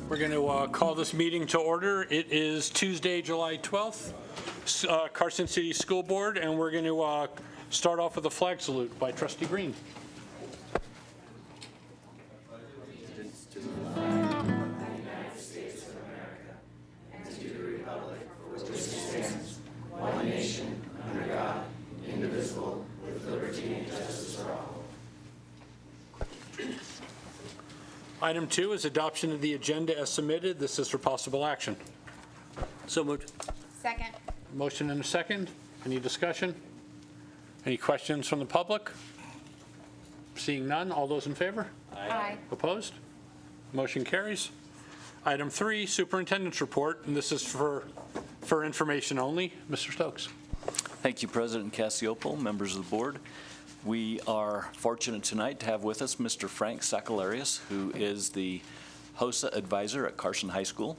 We're gonna call this meeting to order. It is Tuesday, July 12th, Carson City School Board, and we're going to start off with a flag salute by Trustee Green. Item 2 is adoption of the agenda as submitted. This is for possible action. So moved. Second. Motion and a second. Any discussion? Any questions from the public? Seeing none, all those in favor? Aye. Opposed? Motion carries. Item 3, superintendent's report, and this is for information only. Mr. Stokes. Thank you, President Cassiopolo, members of the board. We are fortunate tonight to have with us Mr. Frank Sakalarius, who is the HOSA advisor at Carson High School.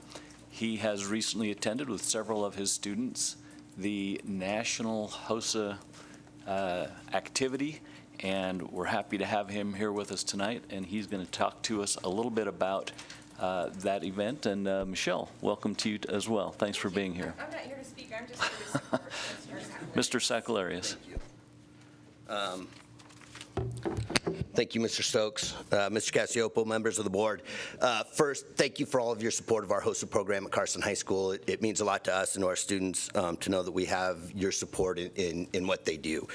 He has recently attended with several of his students the National HOSA activity, and we're happy to have him here with us tonight, and he's going to talk to us a little bit about that event. And Michelle, welcome to you as well. Thanks for being here. I'm not here to speak. I'm just here to support Mr. Sakalarius. Thank you, Mr. Stokes, Mr. Cassiopolo, members of the board. First, thank you for all of your support of our HOSA program at Carson High School. It means a lot to us and to our students to know that we have your support in what they do.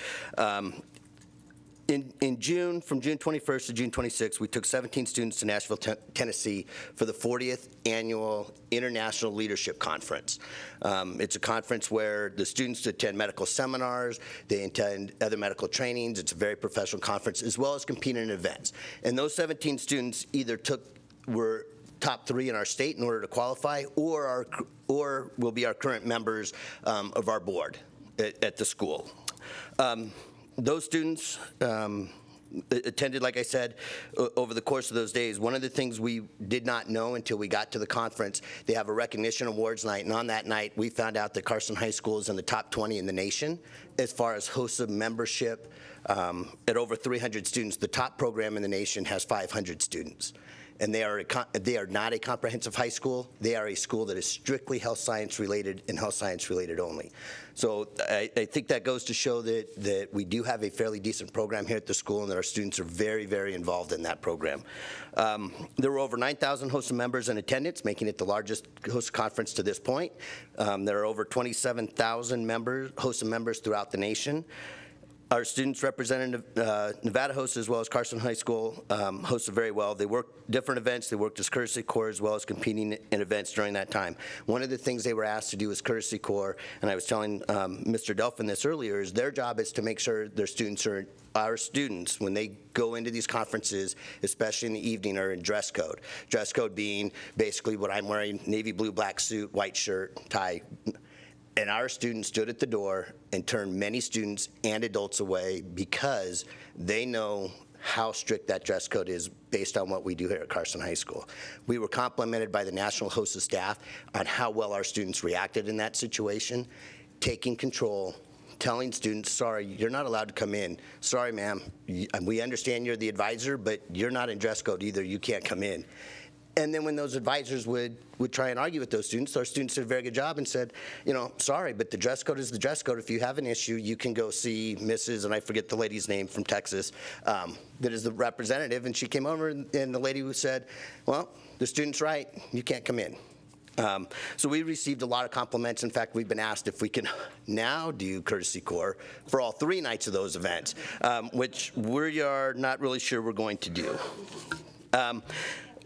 In June, from June 21st to June 26th, we took 17 students to Nashville, Tennessee for the 40th Annual International Leadership Conference. It's a conference where the students attend medical seminars, they attend other medical trainings. It's a very professional conference, as well as compete in events. And those 17 students either were top 3 in our state in order to qualify, or will be our current members of our board at the school. Those students attended, like I said, over the course of those days. One of the things we did not know until we got to the conference, they have a recognition awards night, and on that night, we found out that Carson High School is in the top 20 in the nation as far as HOSA membership. At over 300 students, the top program in the nation has 500 students. And they are not a comprehensive high school. They are a school that is strictly health science related and health science related only. So I think that goes to show that we do have a fairly decent program here at the school, and that our students are very, very involved in that program. There were over 9,000 HOSA members in attendance, making it the largest HOSA conference to this point. There are over 27,000 HOSA members throughout the nation. Our students represented Nevada HOSA as well as Carson High School HOSA very well. They worked different events. They worked as courtesy corps as well as competing in events during that time. One of the things they were asked to do as courtesy corps, and I was telling Mr. Delphin this earlier, is their job is to make sure their students are, our students, when they go into these conferences, especially in the evening, are in dress code. Dress code being basically what I'm wearing: navy blue, black suit, white shirt, tie. And our students stood at the door and turned many students and adults away because they know how strict that dress code is based on what we do here at Carson High School. We were complimented by the National HOSA staff on how well our students reacted in that situation, taking control, telling students, sorry, you're not allowed to come in. Sorry, ma'am, we understand you're the advisor, but you're not in dress code either. You can't come in. And then when those advisors would try and argue with those students, our students did a very good job and said, you know, sorry, but the dress code is the dress code. If you have an issue, you can go see Mrs., and I forget the lady's name from Texas, that is the representative. And she came over, and the lady who said, well, the student's right, you can't come in. So we received a lot of compliments. In fact, we've been asked if we can now do courtesy corps for all 3 nights of those events, which we are not really sure we're going to do.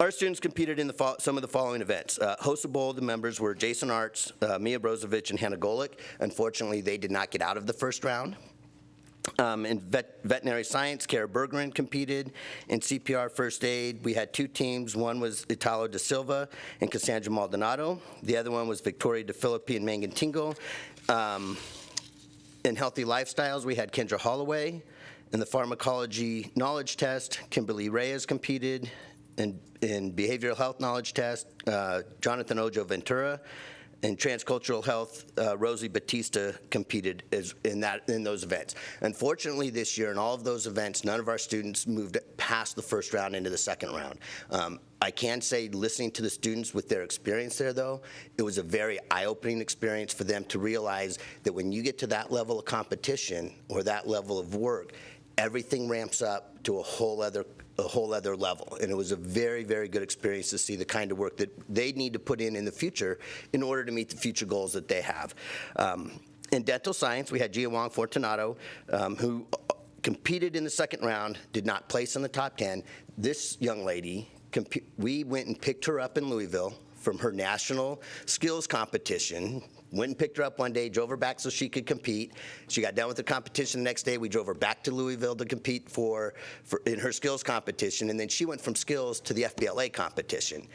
Our students competed in some of the following events. HOSA Bowl, the members were Jason Arts, Mia Brozovic, and Hannah Golick. Unfortunately, they did not get out of the first round. In veterinary science, Kara Bergeron competed. In CPR first aid, we had 2 teams. One was Italo da Silva and Cassandra Maldonado. The other one was Victoria de Filippi and Mangan Tingo. In healthy lifestyles, we had Kendra Holloway. In the pharmacology knowledge test, Kimberly Reyes competed. In behavioral health knowledge test, Jonathan Ojo Ventura. In transcultural health, Rosie Batista competed in those events. Unfortunately, this year, in all of those events, none of our students moved past the first round into the second round. I can say, listening to the students with their experience there, though, it was a very eye-opening experience for them to realize that when you get to that level of competition or that level of work, everything ramps up to a whole other level. And it was a very, very good experience to see the kind of work that they need to put in the future in order to meet the future goals that they have. In dental science, we had Gia Wong Fortunato, who competed in the second round, did not place in the top 10. This young lady, we went and picked her up in Louisville from her national skills competition. Went and picked her up one day, drove her back so she could compete. She got done with the competition the next day. We drove her back to Louisville to compete in her skills competition, and then she went from skills to the FBLA competition.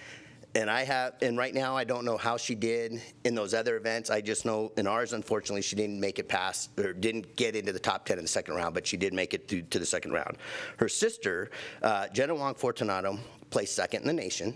And right now I don't know how she did in those other events. I just know in ours, unfortunately, she didn't make it past, or didn't get into the top 10 in the second round, but she did make it through to the second round. Her sister, Jenna Wong Fortunato, placed second in the nation.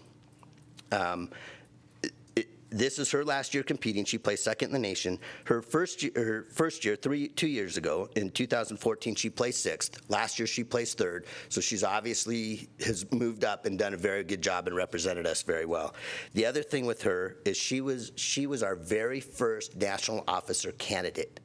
This is her last year competing. She placed second in the nation. Her first year, 2 years ago, in 2014, she placed sixth. Last year, she placed third. So she's obviously has moved up and done a very good job and represented us very well. The other thing with her is she was our very first national officer candidate.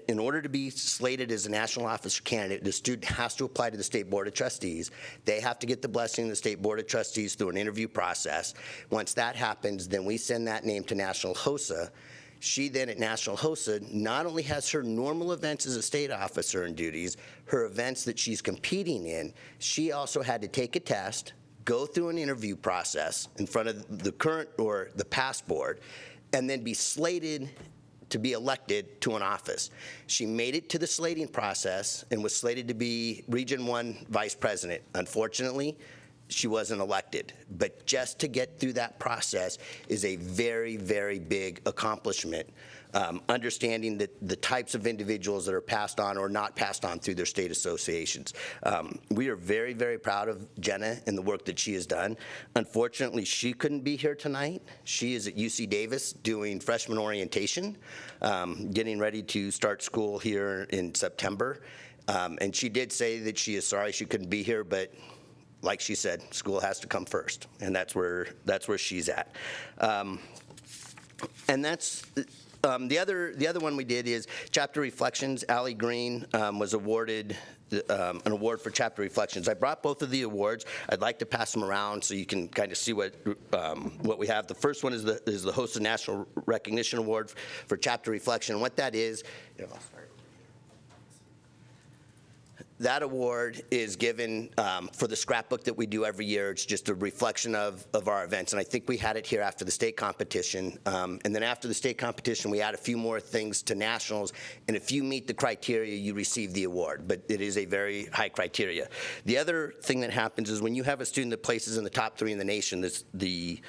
In order to be slated as a national officer candidate, the student has to apply to the State Board of Trustees. They have to get the blessing of the State Board of Trustees through an interview process. Once that happens, then we send that name to National HOSA. She then at National HOSA not only has her normal events as a state officer and duties, her events that she's competing in, she also had to take a test, go through an interview process in front of the current or the past board, and then be slated to be elected to an office. She made it to the slating process and was slated to be Region 1 Vice President. Unfortunately, she wasn't elected. But just to get through that process is a very, very big accomplishment. Understanding that the types of individuals that are passed on or not passed on through their state associations. We are very, very proud of Jenna and the work that she has done. Unfortunately, she couldn't be here tonight. She is at UC Davis doing freshman orientation, getting ready to start school here in September. And she did say that she is sorry she couldn't be here, but like she said, school has to come first, and that's where she's at. And that's the other one we did is Chapter Reflections. Allie Green was awarded an award for Chapter Reflections. I brought both of the awards. I'd like to pass them around so you can kind of see what we have. The first one is the HOSA National Recognition Award for Chapter Reflection. What that is, that award is given for the scrapbook that we do every year. It's just a reflection of our events. And I think we had it here after the state competition. And then after the state competition, we add a few more things to nationals. And if you meet the criteria, you receive the award. But it is a very high criteria. The other thing that happens is when you have a student that places in the top 3 in the nation, the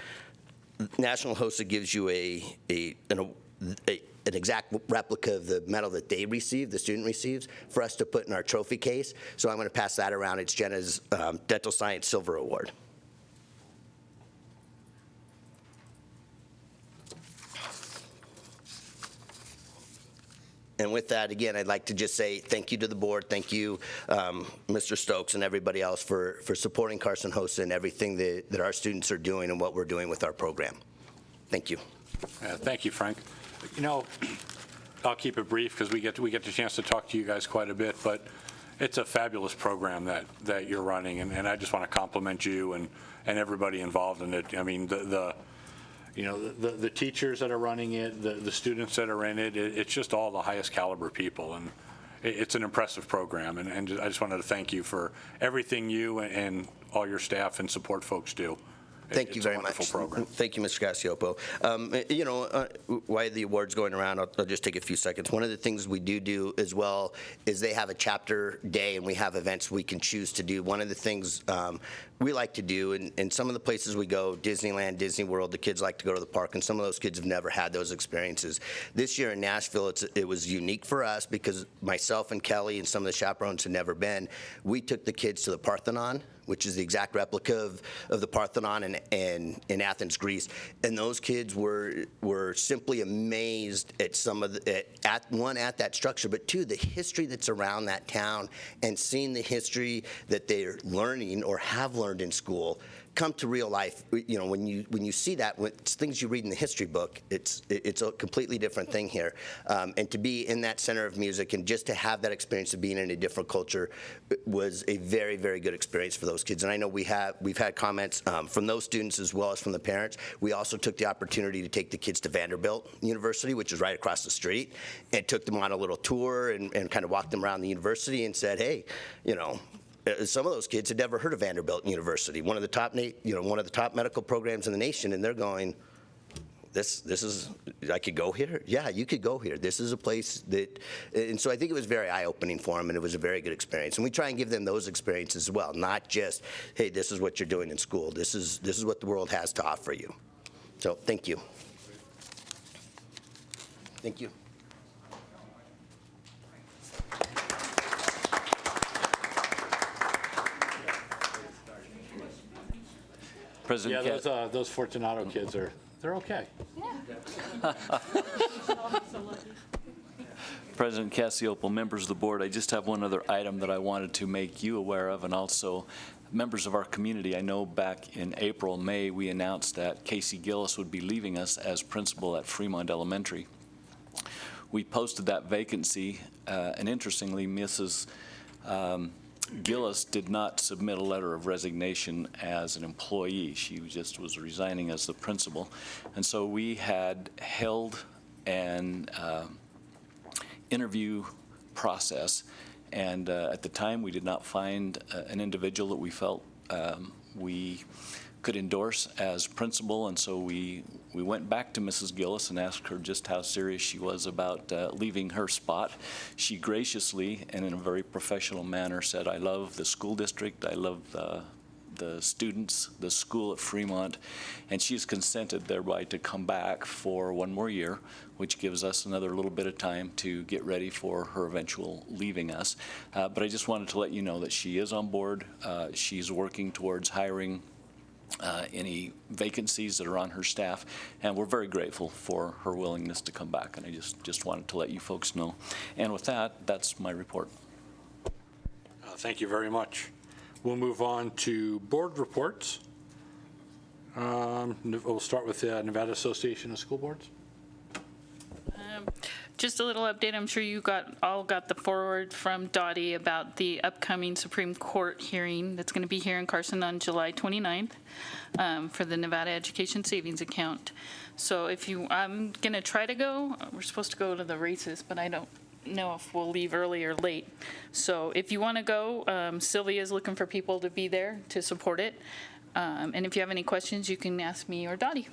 National HOSA gives you an exact replica of the medal that they receive, the student receives, for us to put in our trophy case. So I'm going to pass that around. It's Jenna's Dental Science Silver Award. And with that, again, I'd like to just say thank you to the board. Thank you, Mr. Stokes and everybody else for supporting Carson HOSA and everything that our students are doing and what we're doing with our program. Thank you. Thank you, Frank. You know, I'll keep it brief because we get the chance to talk to you guys quite a bit, but it's a fabulous program that you're running, and I just want to compliment you and everybody involved in it. I mean, the teachers that are running it, the students that are in it, it's just all the highest caliber people, and it's an impressive program, and I just wanted to thank you for everything you and all your staff and support folks do. Thank you very much. Program. Thank you, Mr. Casiopo. While the award's going around, I'll just take a few seconds. One of the things we do as well is they have a chapter day, and we have events we can choose to do. One of the things we like to do, and some of the places we go, Disneyland, Disney World, the kids like to go to the park, and some of those kids have never had those experiences. This year in Nashville, it was unique for us because myself and Kelly and some of the chaperones had never been. We took the kids to the Parthenon, which is the exact replica of the Parthenon in Athens, Greece. And those kids were simply amazed at some of at that structure, but two, the history that's around that town, and seeing the history that they're learning or have learned in school come to real life. You know, when you see that, it's things you read in the history book, it's a completely different thing here. And to be in that center of music and just to have that experience of being in a different culture was a very, very good experience for those kids. And I know we've had comments from those students as well as from the parents. We also took the opportunity to take the kids to Vanderbilt University, which is right across the street, and took them on a little tour and kind of walked them around the university and said, hey, you know, some of those kids had never heard of Vanderbilt University, one of the top medical programs in the nation, and they're going, this is, I could go here? Yeah, you could go here. This is a place that, and so I think it was very eye-opening for them, and it was a very good experience. And we try and give them those experiences as well, not just, hey, this is what you're doing in school. This is what the world has to offer you. So thank you. Thank you. President Yeah, those Fortunato kids they're okay. President Cassiopolo, members of the board, I just have one other item that I wanted to make you aware of, and also members of our community. I know back in April, May, we announced that Casey Gillis would be leaving us as principal at Fremont Elementary. We posted that vacancy, and interestingly, Mrs. Gillis did not submit a letter of resignation as an employee. She just was resigning as the principal. And so we had held an interview process, and at the time we did not find an individual that we felt we could endorse as principal, and so we went back to Mrs. Gillis and asked her just how serious she was about leaving her spot. She graciously and in a very professional manner said, I love the school district, I love the students, the school at Fremont, and she's consented thereby to come back for one more year, which gives us another little bit of time to get ready for her eventual leaving us. But I just wanted to let you know that she is on board. She's working towards hiring any vacancies that are on her staff, and we're very grateful for her willingness to come back, and I just wanted to let you folks know. And with that, that's my report. Thank you very much. We'll move on to board reports. We'll start with the Nevada Association of School Boards. Just a little update. I'm sure you all got the forward from Dottie about the upcoming Supreme Court hearing that's going to be here in Carson on July 29th for the Nevada Education Savings Account. So I'm going to try to go. We're supposed to go to the races, but I don't know if we'll leave early or late. So if you want to go, Sylvia is looking for people to be there to support it. And if you have any questions, you can ask me or Dottie.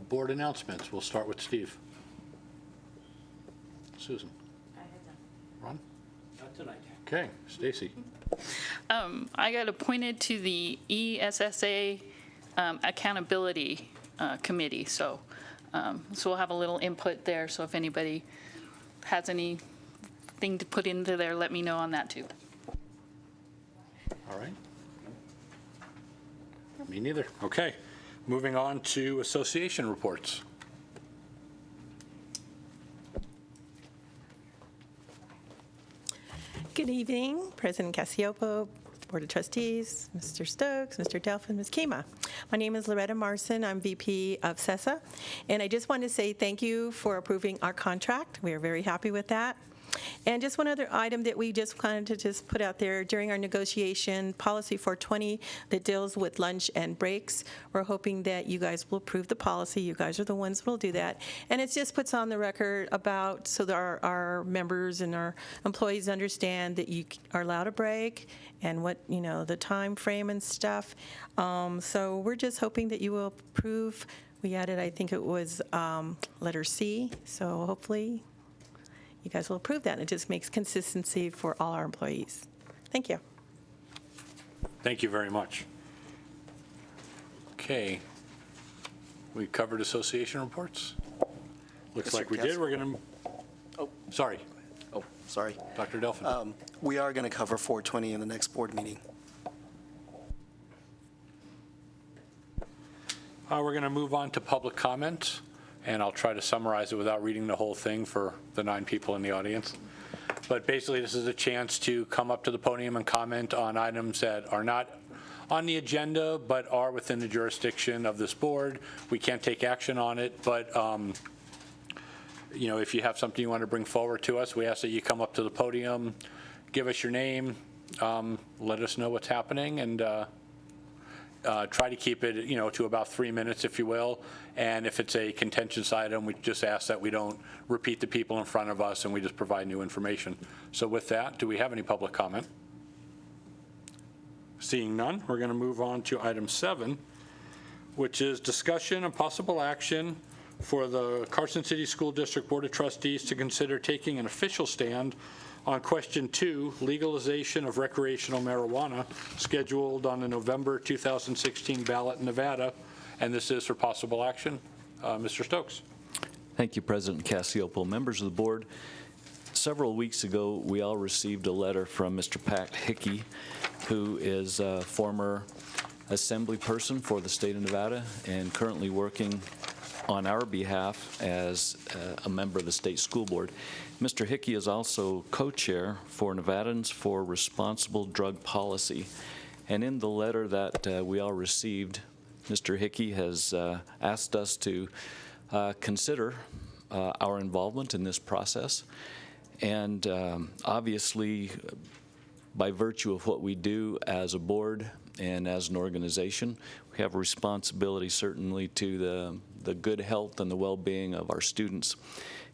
Board announcements. We'll start with Steve. Susan. Ron? Not tonight. Okay. Stacy. I got appointed to the ESSA Accountability Committee, so we'll have a little input there. So if anybody has anything to put into there, let me know on that too. All right. Me neither. Okay. Moving on to association reports. Good evening, President Cassiopolo, Board of Trustees, Mr. Stokes, Mr. Delphin, Ms. Kema. My name is Loretta Marson. I'm VP of CESA, and I just want to say thank you for approving our contract. We are very happy with that. And just one other item that we just wanted to just put out there during our negotiation, policy 420 that deals with lunch and breaks. We're hoping that you guys will approve the policy. You guys are the ones who will do that. And it just puts on the record about so that our members and our employees understand that you are allowed a break and what, the time frame and stuff. So we're just hoping that you will approve. We added, I think it was letter C. So hopefully you guys will approve that. It just makes consistency for all our employees. Thank you. Thank you very much. Okay. We covered association reports? Looks like we did. We're going to, sorry. Oh, sorry. Dr. Delphin. We are going to cover 420 in the next board meeting. We're going to move on to public comment, and I'll try to summarize it without reading the whole thing for the 9 people in the audience. But basically, this is a chance to come up to the podium and comment on items that are not on the agenda, but are within the jurisdiction of this board. We can't take action on it, but if you have something you want to bring forward to us, we ask that you come up to the podium, give us your name, let us know what's happening, and try to keep it, to about 3 minutes, if you will. And if it's a contentious item, we just ask that we don't repeat the people in front of us and we just provide new information. So with that, do we have any public comment? Seeing none, we're going to move on to item 7, which is discussion and possible action for the Carson City School District Board of Trustees to consider taking an official stand on question 2, legalization of recreational marijuana, scheduled on the November 2016 ballot in Nevada. And this is for possible action. Mr. Stokes. Thank you, President Cassiopo. Members of the board, several weeks ago, we all received a letter from Mr. Pat Hickey, who is a former assembly person for the state of Nevada and currently working on our behalf as a member of the state school board. Mr. Hickey is also co-chair for Nevadans for Responsible Drug Policy. And in the letter that we all received, Mr. Hickey has asked us to consider our involvement in this process. And obviously, by virtue of what we do as a board and as an organization, we have a responsibility certainly to the good health and the well-being of our students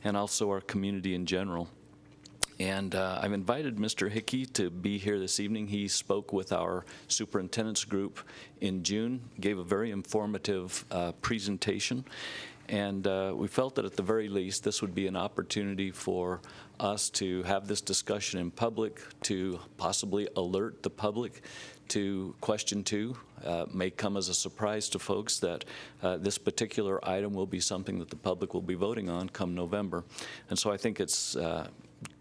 and also our community in general. And I've invited Mr. Hickey to be here this evening. He spoke with our superintendent's group in June, gave a very informative presentation, and we felt that at the very least this would be an opportunity for us to have this discussion in public, to possibly alert the public to question 2. May come as a surprise to folks that this particular item will be something that the public will be voting on come November. And so I think it's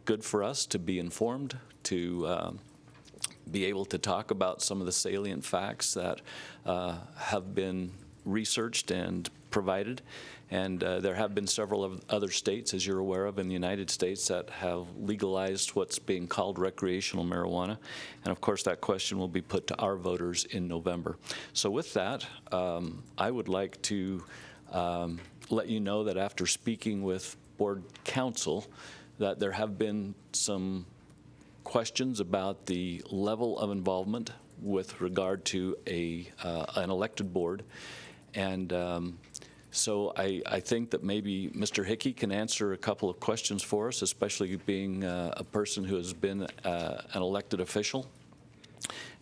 good for us to be informed, to be able to talk about some of the salient facts that have been researched and provided. And there have been several other states, as you're aware of, in the United States that have legalized what's being called recreational marijuana. And of course, that question will be put to our voters in November. So with that, I would like to let you know that after speaking with board counsel, that there have been some questions about the level of involvement with regard to an elected board. And so I think that maybe Mr. Hickey can answer a couple of questions for us, especially being a person who has been an elected official.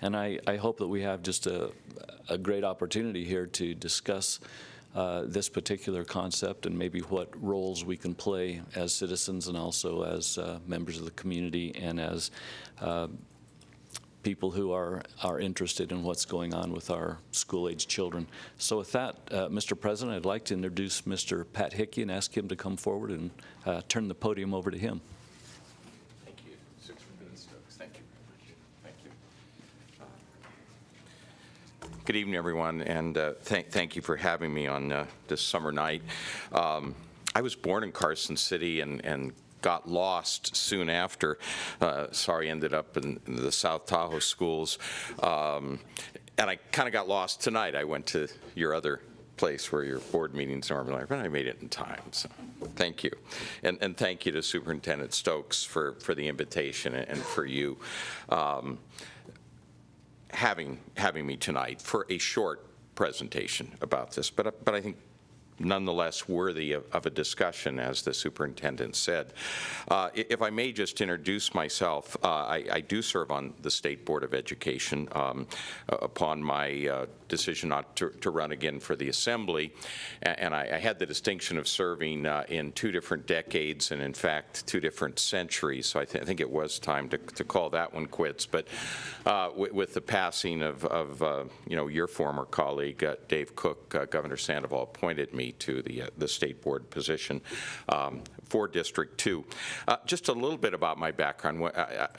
And I hope that we have just a great opportunity here to discuss this particular concept and maybe what roles we can play as citizens and also as members of the community and as people who are interested in what's going on with our school-age children. So with that, Mr. President, I'd like to introduce Mr. Pat Hickey and ask him to come forward and turn the podium over to him. Thank you, Superintendent Stokes. Thank you. Thank you. Good evening, everyone, and thank you for having me on this summer night. I was born in Carson City and got lost soon after. Ended up in the South Tahoe schools. And I kind of got lost tonight. I went to your other place where your board meetings normally are, but I made it in time, so thank you. And thank you to Superintendent Stokes for the invitation and for you having me tonight for a short presentation about this, but I think nonetheless worthy of a discussion, as the superintendent said. If I may just introduce myself, I do serve on the State Board of Education. Upon my decision not to run again for the Assembly, and I had the distinction of serving in 2 different decades and, in fact, 2 different centuries, so I think it was time to call that one quits. But with the passing of your former colleague, Dave Cook, Governor Sandoval appointed me me to the state board position for District 2. Just a little bit about my background.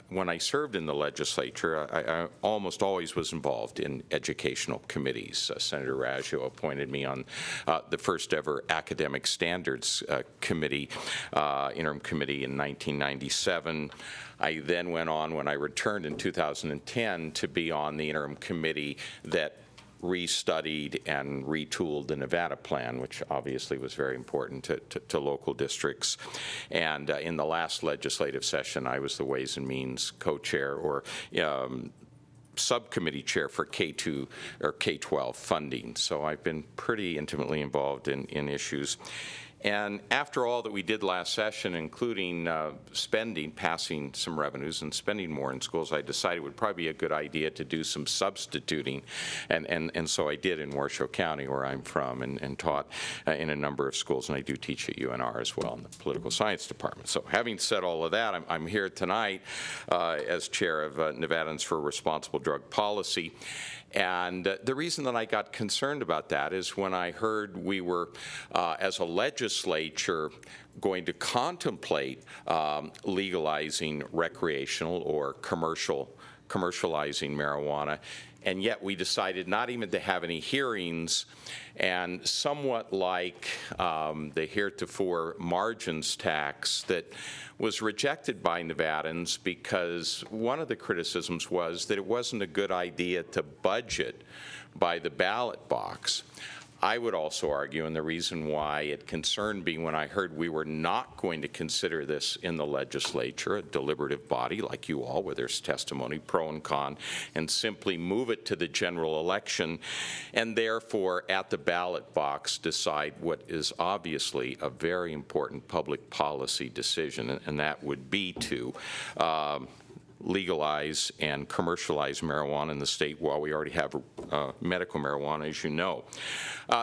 When I served in the legislature, I almost always was involved in educational committees. Senator Raggio appointed me on the first ever Academic Standards Committee, interim committee in 1997. I then went on, when I returned in 2010, to be on the interim committee that restudied and retooled the Nevada plan, which obviously was very important to local districts. And in the last legislative session, I was the Ways and Means co-chair, or subcommittee chair for K2 or K-12 funding. So I've been pretty intimately involved in issues. And after all that we did last session, including passing some revenues and spending more in schools, I decided it would probably be a good idea to do some substituting. And so I did in Washoe County, where I'm from, and taught in a number of schools. And I do teach at UNR as well in the political science department. So having said all of that, I'm here tonight as chair of Nevadans for Responsible Drug Policy. And the reason that I got concerned about that is when I heard we were, as a legislature, going to contemplate legalizing recreational or commercializing marijuana, and yet we decided not even to have any hearings, and somewhat like the heretofore margins tax that was rejected by Nevadans because one of the criticisms was that it wasn't a good idea to budget by the ballot box. I would also argue, and the reason why it concerned me when I heard we were not going to consider this in the legislature, a deliberative body like you all, where there's testimony, pro and con, and simply move it to the general election, and therefore at the ballot box decide what is obviously a very important public policy decision, and that would be to legalize and commercialize marijuana in the state while we already have medical marijuana, as you know.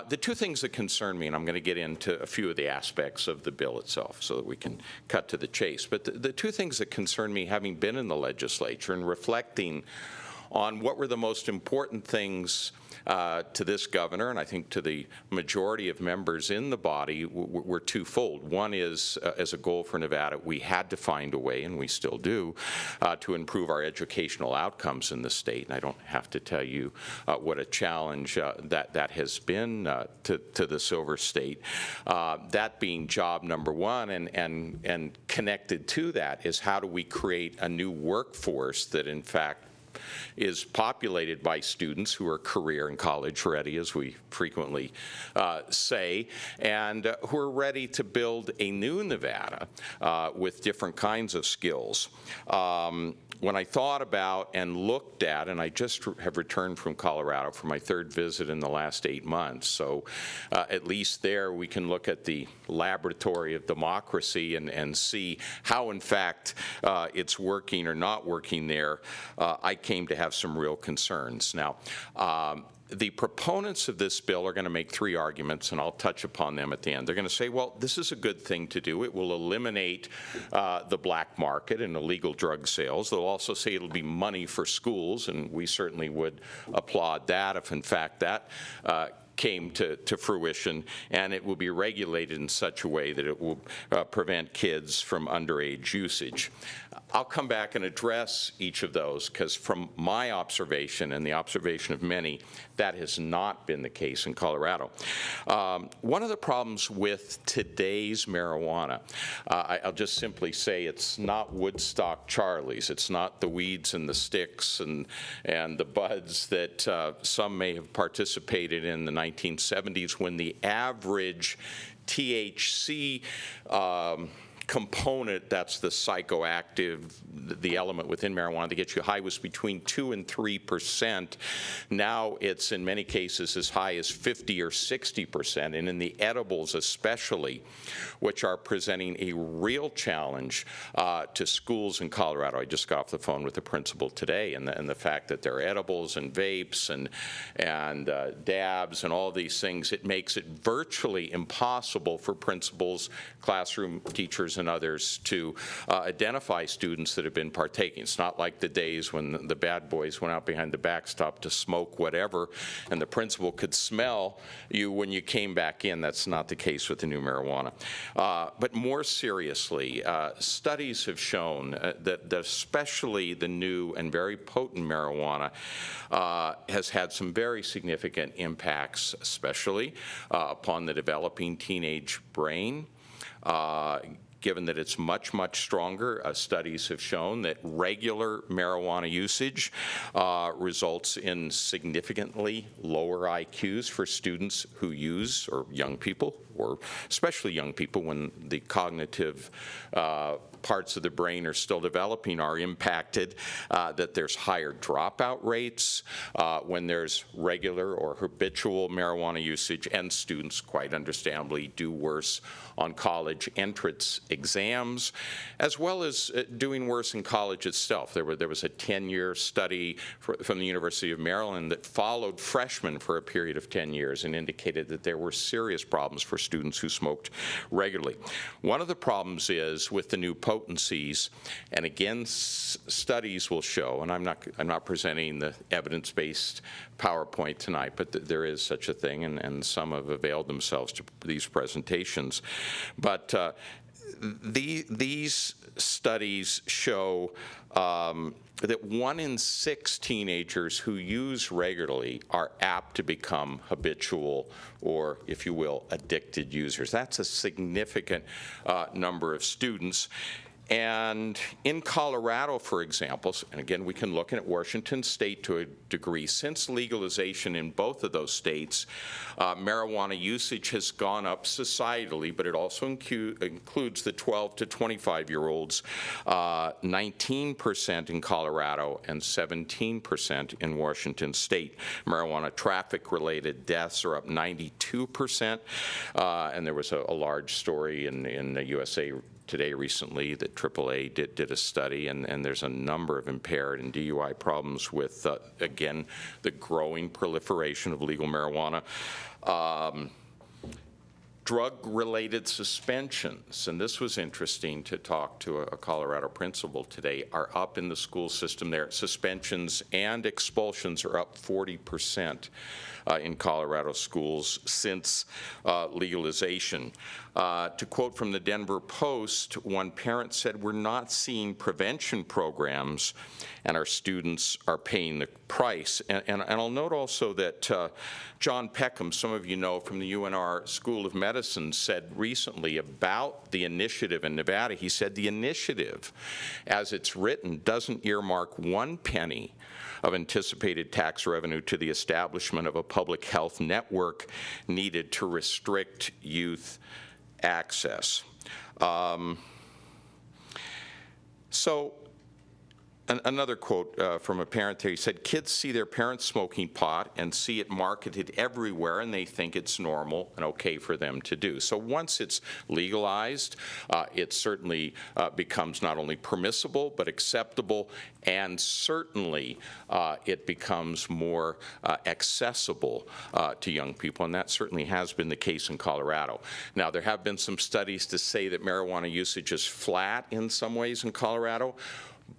The two things that concern me, and I'm going to get into a few of the aspects of the bill itself so that we can cut to the chase, but the two things that concern me, having been in the legislature and reflecting on what were the most important things to this governor, and I think to the majority of members in the body, were twofold. One is, as a goal for Nevada, we had to find a way, and we still do, to improve our educational outcomes in the state. And I don't have to tell you what a challenge that has been to the Silver State. That being job number one, and connected to that is how do we create a new workforce that, in fact, is populated by students who are career and college ready, as we frequently say, and who are ready to build a new Nevada with different kinds of skills. When I thought about and looked at, and I just have returned from Colorado for my third visit in the last 8 months, so at least there we can look at the laboratory of democracy and see how, in fact, it's working or not working there. I came to have some real concerns. Now, the proponents of this bill are going to make three arguments, and I'll touch upon them at the end. They're going to say, well, this is a good thing to do. It will eliminate the black market and illegal drug sales. They'll also say it'll be money for schools, and we certainly would applaud that if, in fact, that came to fruition, and it will be regulated in such a way that it will prevent kids from underage usage. I'll come back and address each of those, because from my observation and the observation of many, that has not been the case in Colorado. One of the problems with today's marijuana, I'll just simply say it's not Woodstock Charlie's. It's not the weeds and the sticks and the buds that some may have participated in the 1970s, when the average THC component, that's the psychoactive, the element within marijuana that gets you high, was between 2% and 3%. Now it's in many cases as high as 50 or 60%, and in the edibles especially, which are presenting a real challenge to schools in Colorado. I just got off the phone with the principal today, and the fact that there are edibles and vapes and dabs and all these things, it makes it virtually impossible for principals, classroom teachers, teachers and others to identify students that have been partaking. It's not like the days when the bad boys went out behind the backstop to smoke whatever, and the principal could smell you when you came back in. That's not the case with the new marijuana. But more seriously, studies have shown that especially the new and very potent marijuana has had some very significant impacts, especially upon the developing teenage brain. Given that it's much, much stronger, studies have shown that regular marijuana usage results in significantly lower IQs for students who use, or young people, or especially young people when the cognitive parts of the brain are still developing are impacted, that there's higher dropout rates when there's regular or habitual marijuana usage, and students, quite understandably, do worse on college entrance exams, as well as doing worse in college itself. There was a 10-year study from the University of Maryland that followed freshmen for a period of 10 years and indicated that there were serious problems for students who smoked regularly. One of the problems is with the new potencies, and again, studies will show, and I'm not presenting the evidence-based PowerPoint tonight, but there is such a thing, and some have availed themselves to these presentations. But these studies show that 1 in 6 teenagers who use regularly are apt to become habitual, or, if you will, addicted users. That's a significant number of students. And in Colorado, for example, and again, we can look at Washington State to a degree, since legalization in both of those states, marijuana usage has gone up societally, but it also includes the 12 to 25-year-olds, 19% in Colorado and 17% in Washington State. Marijuana traffic-related deaths are up 92%, and there was a large story in the USA Today recently that AAA did a study, and there's a number of impaired and DUI problems with, again, the growing proliferation of legal marijuana. Drug-related suspensions, and this was interesting to talk to a Colorado principal today, are up in the school system there. Suspensions and expulsions are up 40% in Colorado schools since legalization. To quote from the Denver Post, one parent said, "We're not seeing prevention programs, and our students are paying the price." And I'll note also that John Peckham, some of you know from the UNR School of Medicine, said recently about the initiative in Nevada, he said the initiative, as it's written, doesn't earmark 1 penny of anticipated tax revenue to the establishment of a public health network needed to restrict youth access. So another quote from a parent there, he said, "Kids see their parents smoking pot and see it marketed everywhere, and they think it's normal and okay for them to do." So once it's legalized, it certainly becomes not only permissible but acceptable, and certainly it becomes more accessible to young people, and that certainly has been the case in Colorado. Now, there have been some studies to say that marijuana usage is flat in some ways in Colorado,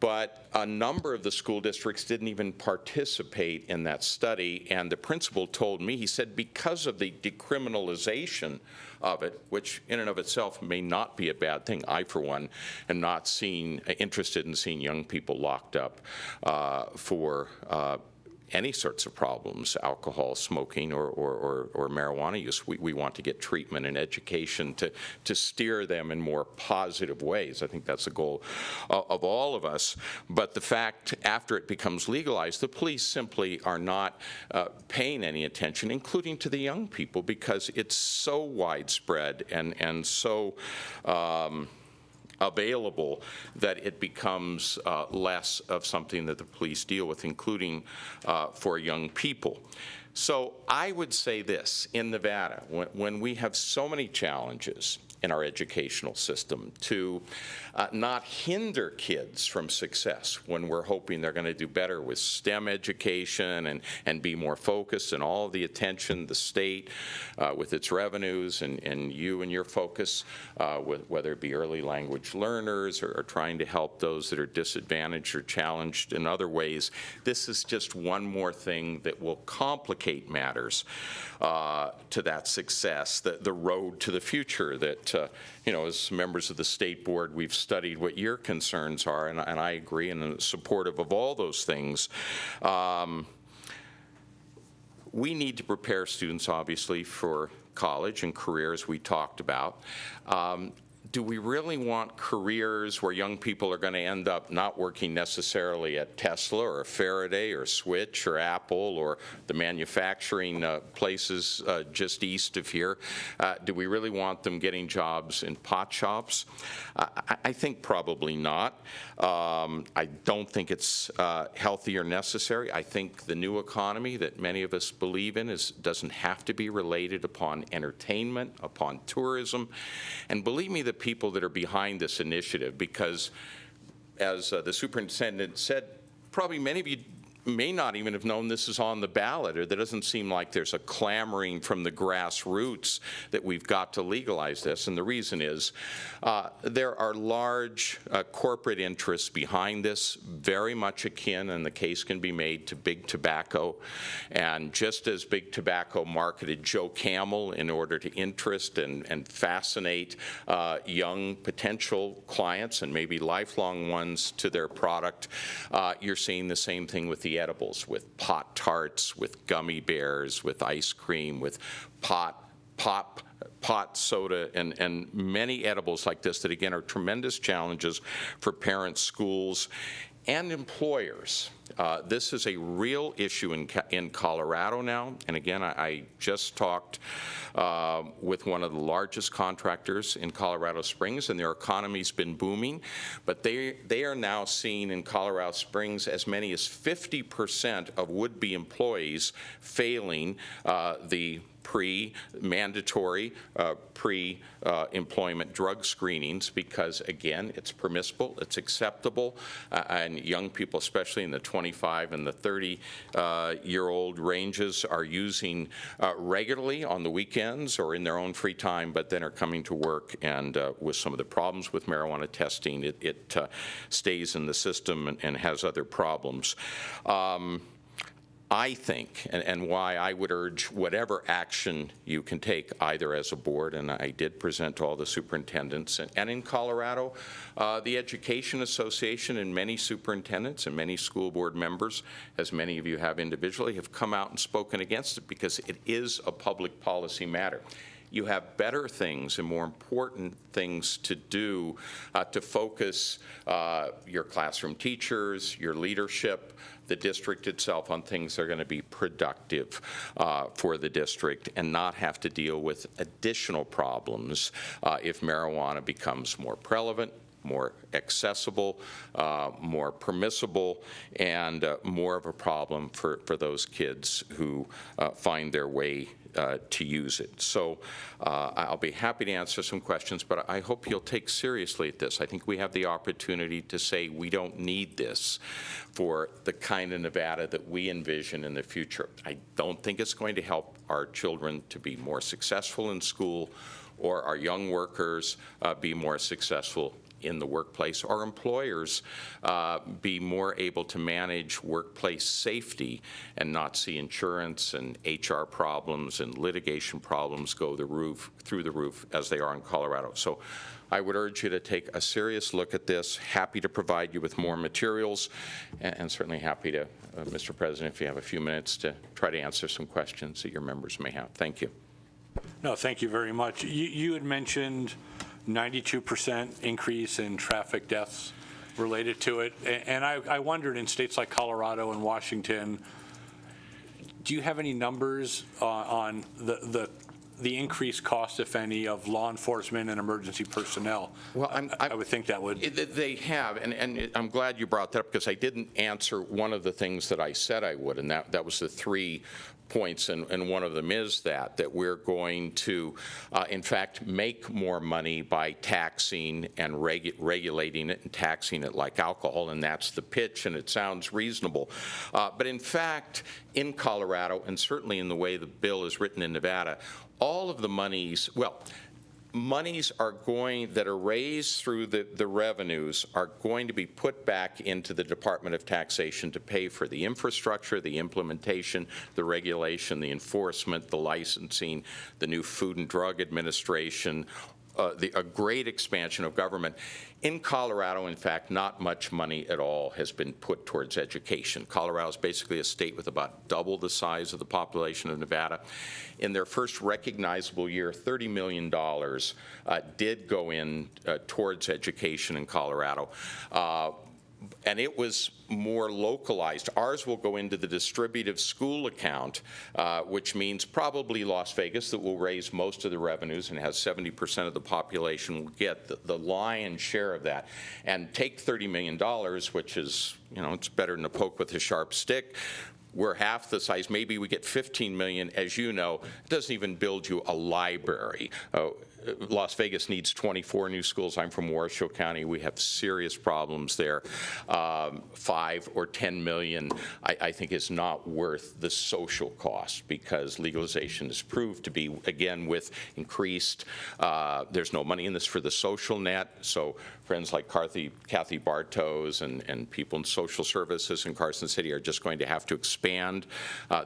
but a number of the school districts didn't even participate in that study, and the principal told me, he said, because of the decriminalization of it, which in and of itself may not be a bad thing. I, for one, am not interested in seeing young people locked up for any sorts of problems, alcohol, smoking, or marijuana use. We want to get treatment and education to steer them in more positive ways. I think that's the goal of all of us. But the fact, after it becomes legalized, the police simply are not paying any attention, including to the young people, because it's so widespread and so available that it becomes less of something that the police deal with, including for young people. So I would say this, in Nevada, when we have so many challenges in our educational system to not hinder kids from success when we're hoping they're going to do better with STEM education and be more focused, and all of the attention the state with its revenues and you and your focus, whether it be early language learners or trying to help those that are disadvantaged or challenged in other ways. This is just one more thing that will complicate matters to that success, the road to the future that, as members of the state board, we've studied what your concerns are, and I agree and am supportive of all those things. We need to prepare students, obviously, for college and careers we talked about. Do we really want careers where young people are going to end up not working necessarily at Tesla or Faraday or Switch or Apple or the manufacturing places just east of here? Do we really want them getting jobs in pot shops? I think probably not. I don't think it's healthy or necessary. I think the new economy that many of us believe in doesn't have to be related upon entertainment, upon tourism. And believe me, the people that are behind this initiative, because as the superintendent said, probably many of you may not even have known this is on the ballot, or there doesn't seem like there's a clamoring from the grassroots that we've got to legalize this. And the reason is there are large corporate interests behind this, very much akin, and the case can be made, to big tobacco. And just as big tobacco marketed Joe Camel in order to interest and fascinate young potential clients and maybe lifelong ones to their product, you're seeing the same thing with the edibles, with pot tarts, with gummy bears, with ice cream, with pot soda, and many edibles like this that, again, are tremendous challenges for parents, schools, and employers. This is a real issue in Colorado now. And again, I just talked with one of the largest contractors in Colorado Springs, and their economy's been booming. But they are now seeing in Colorado Springs as many as 50% of would-be employees failing the mandatory pre-employment drug screenings because, again, it's permissible, it's acceptable, and young people, especially in the 25 and the 30-year-old ranges, are using regularly on the weekends or in their own free time, but then are coming to work, and with some of the problems with marijuana testing, it stays in the system and has other problems. I think, and why I would urge whatever action you can take, either as a board, and I did present to all the superintendents, and in Colorado, the Education Association and many superintendents and many school board members, as many of you have individually, have come out and spoken against it because it is a public policy matter. You have better things and more important things to do to focus your classroom teachers, your leadership, the district itself on things that are going to be productive for the district and not have to deal with additional problems if marijuana becomes more prevalent, more accessible, more permissible, and more of a problem for those kids who find their way to use it. So I'll be happy to answer some questions, but I hope you'll take seriously at this. I think we have the opportunity to say we don't need this for the kind of Nevada that we envision in the future. I don't think it's going to help our children to be more successful in school or our young workers be more successful in the workplace, or employers be more able to manage workplace safety and not see insurance and HR problems and litigation problems go through the roof as they are in Colorado. So I would urge you to take a serious look at this. Happy to provide you with more materials, and certainly happy to, Mr. President, if you have a few minutes, to try to answer some questions that your members may have. Thank you. No, thank you very much. You had mentioned 92% increase in traffic deaths related to it. And I wondered, in states like Colorado and Washington, do you have any numbers on the the increased cost, if any, of law enforcement and emergency personnel? Well, I would think that would. They have, and I'm glad you brought that up, because I didn't answer one of the things that I said I would, and that was the 3 points, and one of them is that we're going to, in fact, make more money by taxing and regulating it and taxing it like alcohol, and that's the pitch, and it sounds reasonable. But in fact, in Colorado, and certainly in the way the bill is written in Nevada, all of the monies that are raised through the revenues are going to be put back into the Department of Taxation to pay for the infrastructure, the implementation, the regulation, the enforcement, the licensing, the new Food and Drug Administration, a great expansion of government. In Colorado, in fact, not much money at all has been put towards education. Colorado is basically a state with about double the size of the population of Nevada. In their first recognizable year, $30 million did go in towards education in Colorado. And it was more localized. Ours will go into the distributive school account, which means probably Las Vegas, that will raise most of the revenues and has 70% of the population will get the lion's share of that. And take $30 million, which is, it's better than a poke with a sharp stick. We're half the size. Maybe we get 15 million. As you know, it doesn't even build you a library. Las Vegas needs 24 new schools. I'm from Washoe County. We have serious problems there. 5 or 10 million, I think, is not worth the social cost, because legalization is proved to be, again, with increased, there's no money in this for the social net. So friends like Kathy Bartos and people in social services in Carson City are just going to have to expand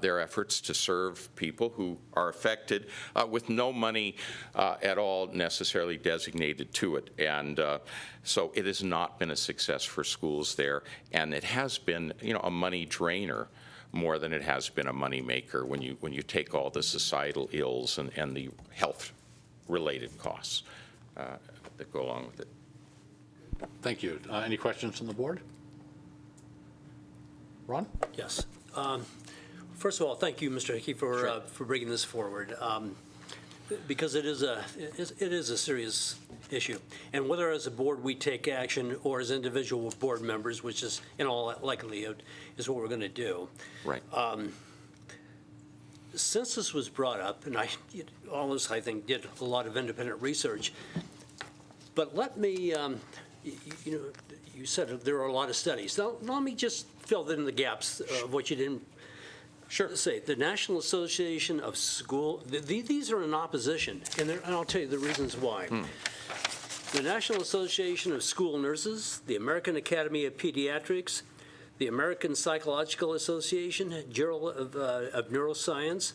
their efforts to serve people who are affected with no money at all necessarily designated to it. And so it has not been a success for schools there, and it has been, a money drainer more than it has been a money maker when you take all the societal ills and the health related costs that go along with it. Thank you. Any questions from the board? Ron? Yes. First of all, thank you, Mr. Hickey, for bringing this forward, because it is a serious issue. And whether as a board we take action or as individual board members, which is in all likelihood is what we're going to do. Right. Since this was brought up, and I think, did a lot of independent research, but let me, you said there are a lot of studies. Now, let me just fill in the gaps of what you didn't say. The National Association of School, these are in opposition, and I'll tell you the reasons why. The National Association of School Nurses, the American Academy of Pediatrics, the American Psychological Association, Journal of Neuroscience,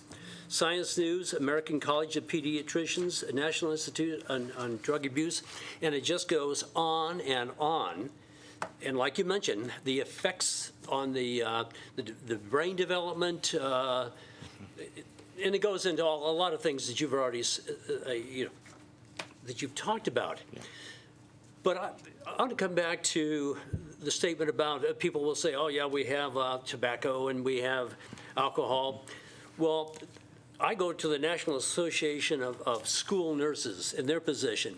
Science News, American College of Pediatricians, National Institute on Drug Abuse, and it just goes on and on. And like you mentioned, the effects on the brain development, and it goes into a lot of things that you've already, that you've talked about. Yeah. But I want to come back to the statement about people will say, oh, yeah, we have tobacco and we have alcohol. Well, I go to the National Association of School Nurses and their position.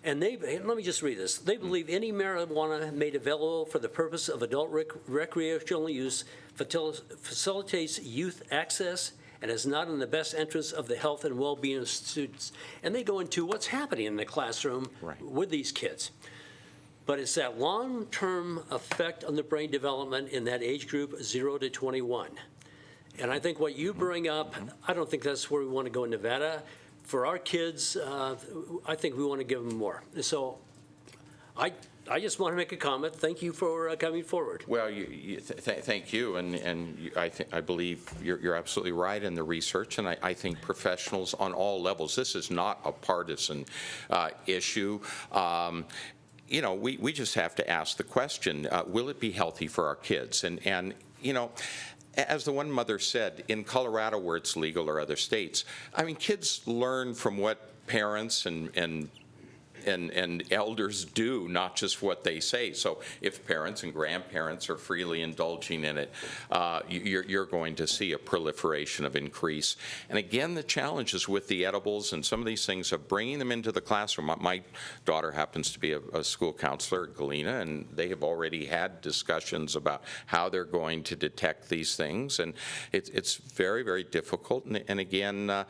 And let me just read this. They believe any marijuana made available for the purpose of adult recreational use facilitates youth access and is not in the best interest of the health and well-being of students. And they go into what's happening in the classroom with these kids. But it's that long-term effect on the brain development in that age group, 0 to 21. And I think what you bring up, I don't think that's where we want to go in Nevada. For our kids, I think we want to give them more. So I just want to make a comment. Thank you for coming forward. Well, thank you, and I believe you're absolutely right in the research, and I think professionals on all levels. This is not a partisan issue. We just have to ask the question: will it be healthy for our kids? And as the one mother said, in Colorado where it's legal or other states, I mean, kids learn from what parents and and elders do, not just what they say. So if parents and grandparents are freely indulging in it, you're going to see a proliferation of increase. And again, the challenge is with the edibles and some of these things of bringing them into the classroom. My daughter happens to be a school counselor at Galena, and they have already had discussions about how they're going to detect these things, and it's very, very difficult, and again,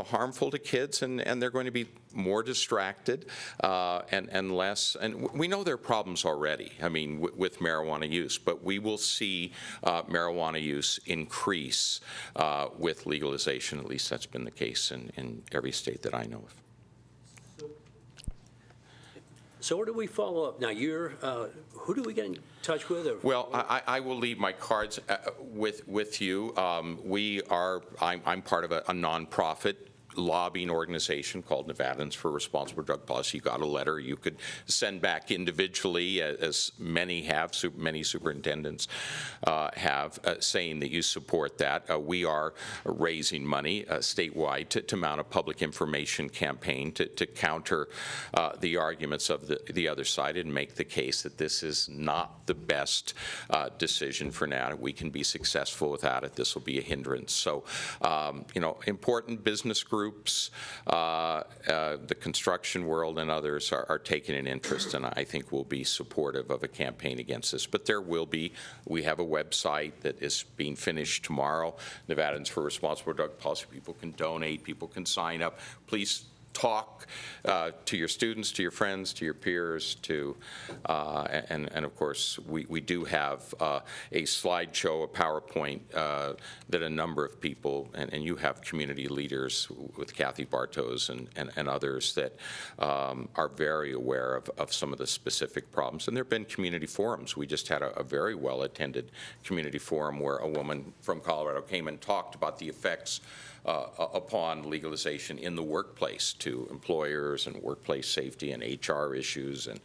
harmful to kids, and they're going to be more distracted and less, and we know there are problems already, I mean, with marijuana use, but we will see marijuana use increase with legalization. At least that's been the case in every state that I know of. So where do we follow up? Now, who do we get in touch with? Well, I will leave my cards with you. I'm part of a nonprofit lobbying organization called Nevadans for Responsible Drug Policy. You got a letter you could send back individually, as many have, many superintendents have, saying that you support that. We are raising money statewide to mount a public information campaign to counter the arguments of the other side and make the case that this is not the best decision for now. We can be successful without it. This will be a hindrance. So, important business groups, the construction world and others are taking an interest, and I think will be supportive of a campaign against this. But we have a website that is being finished tomorrow, Nevadans for Responsible Drug Policy. People can donate, people can sign up. Please talk to your students, to your friends, to your peers, and of course, we do have a slideshow, a PowerPoint that a number of people, and you have community leaders with Kathy Bartos and others that are very aware of some of the specific problems. And there have been community forums. We just had a very well-attended community forum where a woman from Colorado came and talked about the effects upon legalization in the workplace to employers and workplace safety and HR issues and,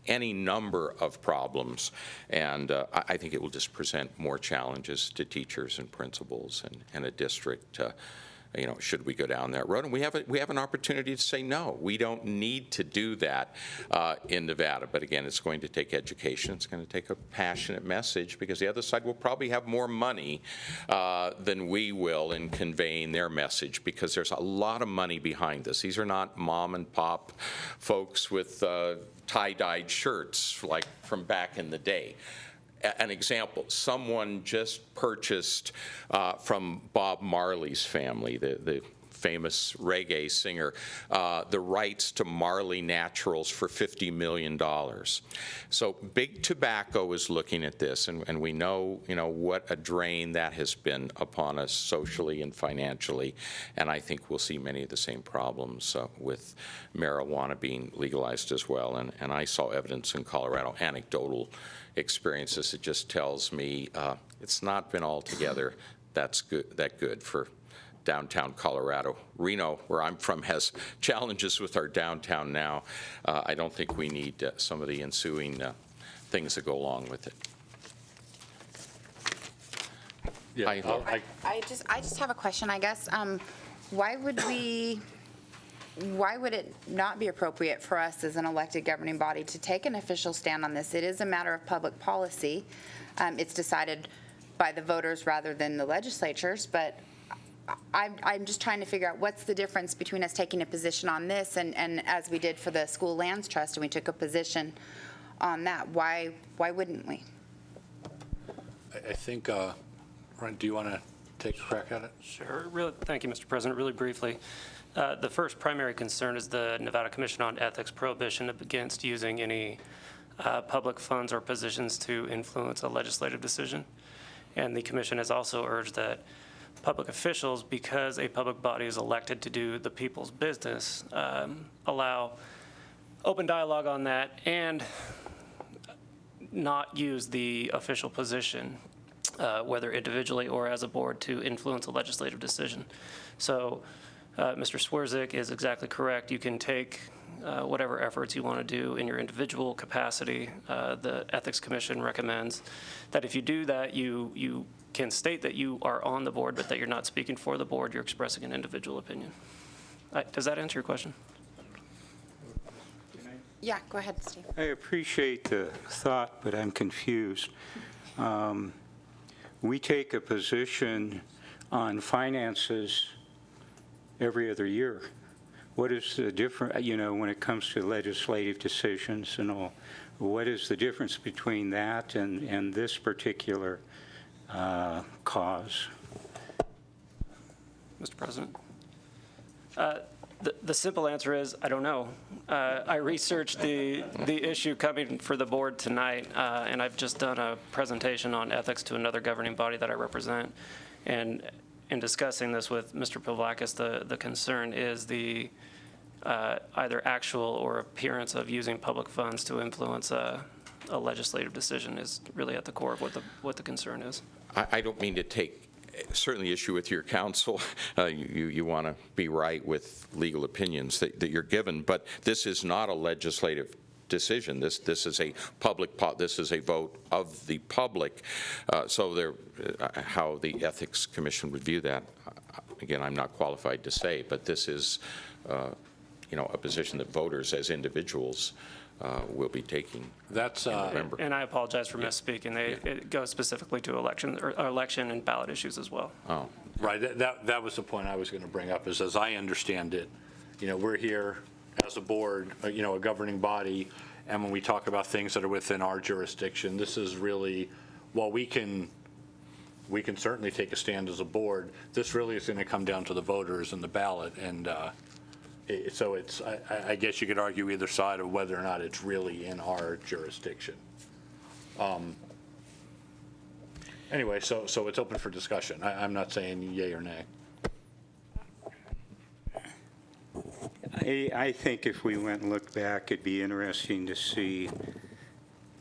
any number of problems. And I think it will just present more challenges to teachers and principals and a district, should we go down that road. And we have an opportunity to say no. We don't need to do that in Nevada. But again, it's going to take education. It's going to take a passionate message, because the other side will probably have more money than we will in conveying their message, because there's a lot of money behind this. These are not mom and pop folks with tie-dyed shirts like from back in the day. An example, someone just purchased from Bob Marley's family, the famous reggae singer, the rights to Marley Naturals for $50 million. So Big Tobacco is looking at this, and we know, what a drain that has been upon us socially and financially, and I think we'll see many of the same problems with marijuana being legalized as well. And I saw evidence in Colorado, anecdotal experiences. It just tells me it's not been altogether that good for downtown Colorado. Reno, where I'm from, has challenges with our downtown now. I don't think we need some of the ensuing things that go along with it. Yeah, I just have a question, I guess. Why would it not be appropriate for us as an elected governing body to take an official stand on this? It is a matter of public policy. It's decided by the voters rather than the legislatures, but I'm just trying to figure out what's the difference between us taking a position on this and as we did for the School Lands Trust, and we took a position on that. Why wouldn't we? I think, Ron, do you want to take a crack at it? Sure. Thank you, Mr. President. Really briefly, the first primary concern is the Nevada Commission on Ethics prohibition against using any public funds or positions to influence a legislative decision. And the commission has also urged that public officials, because a public body is elected to do the people's business, allow open dialogue on that and not use the official position, whether individually or as a board, to influence a legislative decision. So Mr. Swerzik is exactly correct. You can take whatever efforts you want to do in your individual capacity. The Ethics Commission recommends that if you do that, you can state that you are on the board, but that you're not speaking for the board. You're expressing an individual opinion. Does that answer your question? Yeah, go ahead, Steve. I appreciate the thought, but I'm confused. We take a position on finances every other year. What is the difference, when it comes to legislative decisions and all? What is the difference between that and this particular cause? Mr. President? The simple answer is, I don't know. I researched the issue coming for the board tonight, and I've just done a presentation on ethics to another governing body that I represent. And in discussing this with Mr. Pavlakis, the concern is the either actual or appearance of using public funds to influence a legislative decision is really at the core of what the concern is. I don't mean to take certainly issue with your counsel. You want to be right with legal opinions that you're given, but this is not a legislative decision. This is a this is a vote of the public. So how the Ethics Commission would view that, again, I'm not qualified to say, but this is a position that voters as individuals will be taking. That's in November. And I apologize for misspeaking. It goes specifically to election and ballot issues as well. Oh. right. That was the point I was going to bring up, is as I understand it, we're here as a board, a governing body, and when we talk about things that are within our jurisdiction, this is really, while we can certainly take a stand as a board, this really is going to come down to the voters and the ballot, and so I guess you could argue either side of whether or not it's really in our jurisdiction. Anyway, so it's open for discussion. I'm not saying yay or nay. I think if we went and looked back, it'd be interesting to see.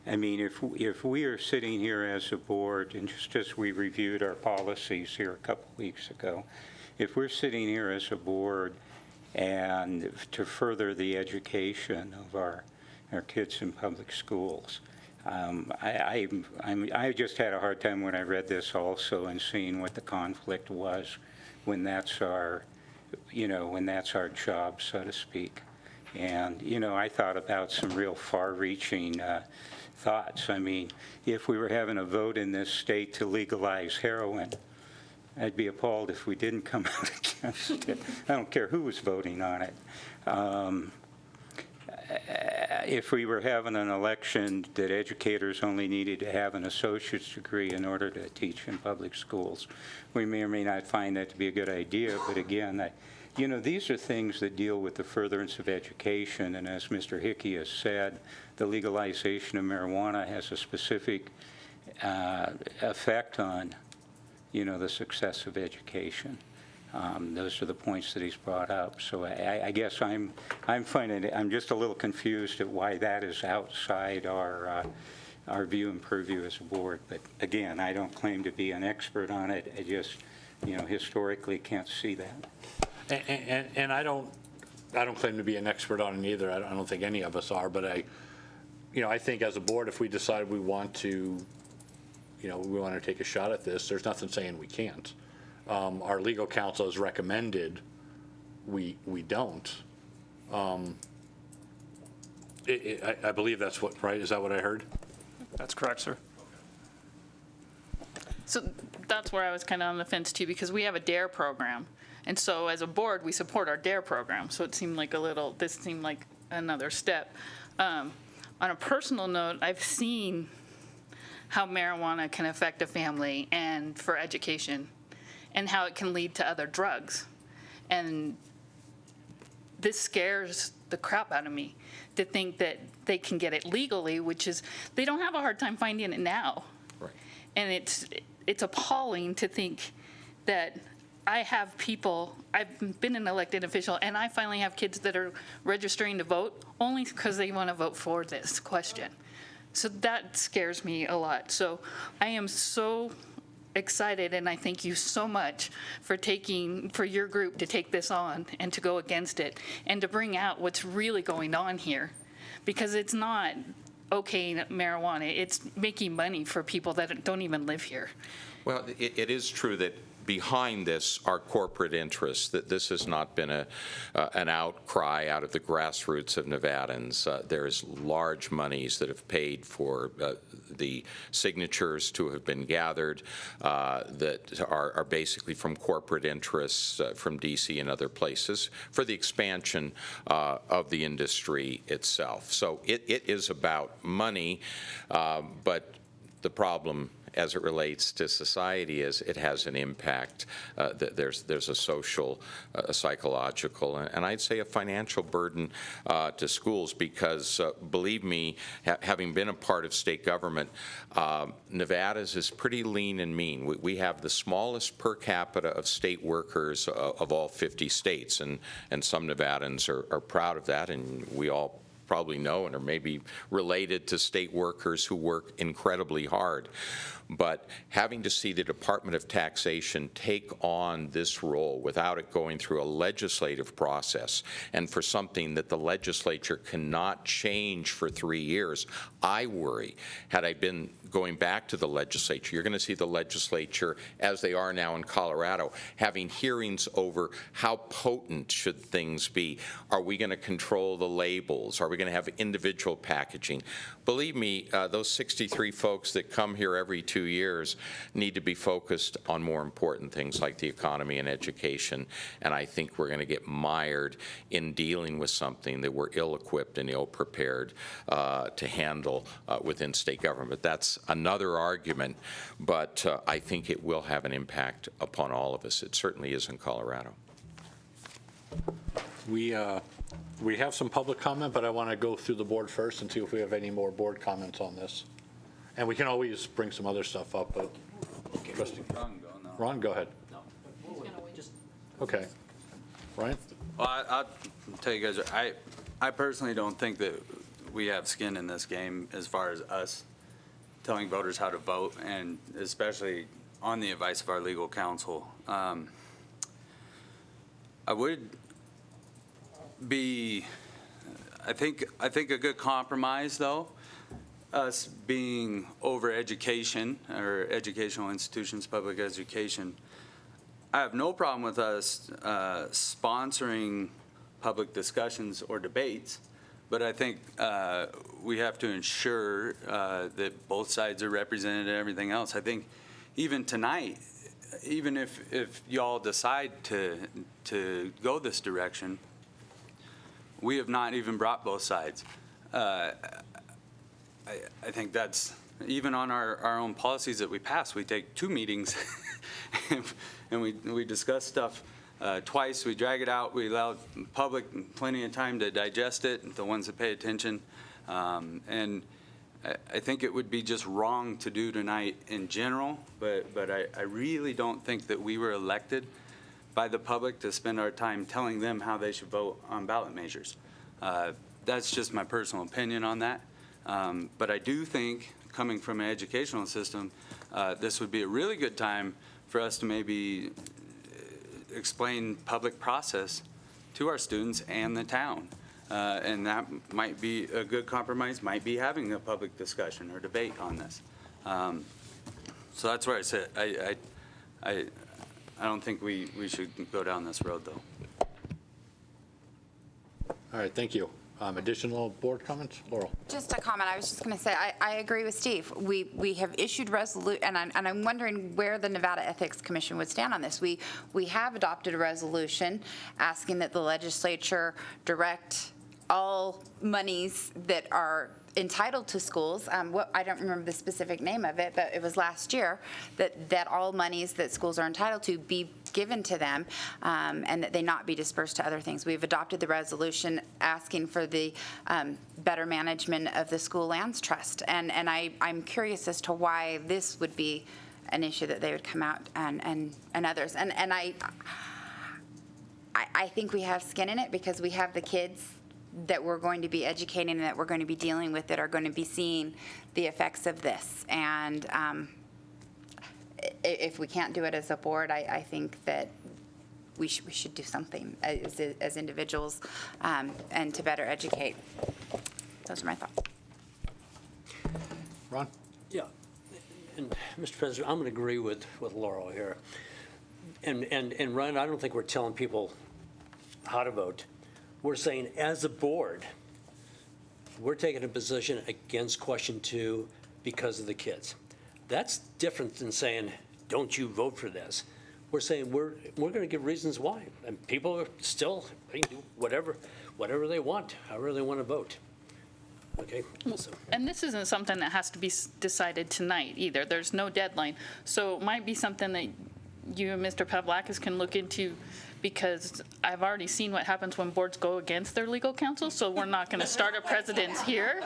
I mean, if we are sitting here as a board, and just as we reviewed our policies here a couple weeks ago, if we're sitting here as a board and to further the education of our kids in public schools, I just had a hard time when I read this also and seeing what the conflict was when that's our job, so to speak. And, I thought about some real far-reaching thoughts. I mean, if we were having a vote in this state to legalize heroin, I'd be appalled if we didn't come out against it. I don't care who was voting on it. If we were having an election that educators only needed to have an associate's degree in order to teach in public schools, we may or may not find that to be a good idea. But again, these are things that deal with the furtherance of education. And as Mr. Hickey has said, the legalization of marijuana has a specific effect on, the success of education. Those are the points that he's brought up. So I guess I'm just a little confused at why that is outside our view and purview as a board. But again, I don't claim to be an expert on it. I just, historically can't see that. And I don't claim to be an expert on it either. I don't think any of us are. But I think as a board, if we decide we want to, take a shot at this, there's nothing saying we can't. Our legal counsel has recommended we don't. I believe that's right? Is that what I heard? That's correct, sir. So that's where I was kind of on the fence too, because we have a DARE program. And so as a board, we support our DARE program. So it seemed like this seemed like another step. On a personal note, I've seen how marijuana can affect a family and for education, and how it can lead to other drugs. And this scares the crap out of me to think that they can get it legally, which is, they don't have a hard time finding it now. Right. And it's appalling to think that I've been an elected official, and I finally have kids that are registering to vote only because they want to vote for this question. So that scares me a lot. So I am so excited, and I thank you so much for your group to take this on and to go against it and to bring out what's really going on here, because it's not okay marijuana, it's making money for people that don't even live here. Well, it is true that behind this are corporate interests. That this has not been an outcry out of the grassroots of Nevadans. There's large monies that have paid for the signatures to have been gathered that are basically from corporate interests from D.C. and other places for the expansion of the industry itself. So it is about money, but the problem as it relates to society is it has an impact. There's a social, a psychological, and I'd say a financial burden to schools because, believe me, having been a part of state government, Nevada's is pretty lean and mean. We have the smallest per capita of state workers of all 50 states, and some Nevadans are proud of that, and we all probably know and are maybe related to state workers who work incredibly hard. But having to see the Department of Taxation take on this role without it going through a legislative process, and for something that the legislature cannot change for 3 years, I worry, had I been going back to the legislature, you're going to see the legislature, as they are now in Colorado, having hearings over how potent should things be. Are we going to control the labels? Are we going to have individual packaging? Believe me, those 63 folks that come here every 2 years need to be focused on more important things like the economy and education, and I think we're going to get mired in dealing with something that we're ill-equipped and ill-prepared to handle within state government. That's another argument, but I think it will have an impact upon all of us. It certainly is in Colorado. We have some public comment, but I want to go through the board first and see if we have any more board comments on this. And we can always bring some other stuff up, but Trustee. Ron, go ahead. Okay. Ryan? Well, I'll tell you guys, I personally don't think that we have skin in this game as far as us telling voters how to vote, and especially on the advice of our legal counsel. I would be, I think a good compromise, though, us being over education or educational institutions, public education. I have no problem with us sponsoring public discussions or debates, but I think we have to ensure that both sides are represented and everything else. I think even tonight, even if y'all decide to go this direction, we have not even brought both sides. I think that's, even on our own policies that we pass, we take 2 meetings and we discuss stuff twice, we drag it out, we allow public plenty of time to digest it, the ones that pay attention. And I think it would be just wrong to do tonight in general, but I really don't think that we were elected by the public to spend our time telling them how they should vote on ballot measures. That's just my personal opinion on that. But I do think, coming from an educational system, this would be a really good time for us to maybe explain public process to our students and the town. And that might be a good compromise, might be having a public discussion or debate on this. So that's where I sit. I don't think we should go down this road, though. All right, thank you. Additional board comments? Laurel? Just a comment. I was just going to say, I agree with Steve. We have issued resolution, and I'm wondering where the Nevada Ethics Commission would stand on this. We have adopted a resolution asking that the legislature direct all monies that are entitled to schools. I don't remember the specific name of it, but it was last year that all monies that schools are entitled to be given to them, and that they not be dispersed to other things. We've adopted the resolution asking for the better management of the school lands trust, and I'm curious as to why this would be an issue that they would come out and others. And I think we have skin in it because we have the kids that we're going to be educating and that we're going to be dealing with that are going to be seeing the effects of this. And if we can't do it as a board, I think that we should do something as individuals and to better educate. Those are my thoughts. Ron? Yeah, and Mr. President, I'm going to agree with Laurel here. And Ryan, I don't think we're telling people how to vote. We're saying, as a board, we're taking a position against question 2 because of the kids. That's different than saying, don't you vote for this. We're saying we're going to give reasons why. And people are still, they can do whatever they want, however they want to vote. Okay? So. And this isn't something that has to be decided tonight either. There's no deadline. So it might be something that you and Mr. Pavlakis can look into, because I've already seen what happens when boards go against their legal counsel, so we're not going to start a precedence here.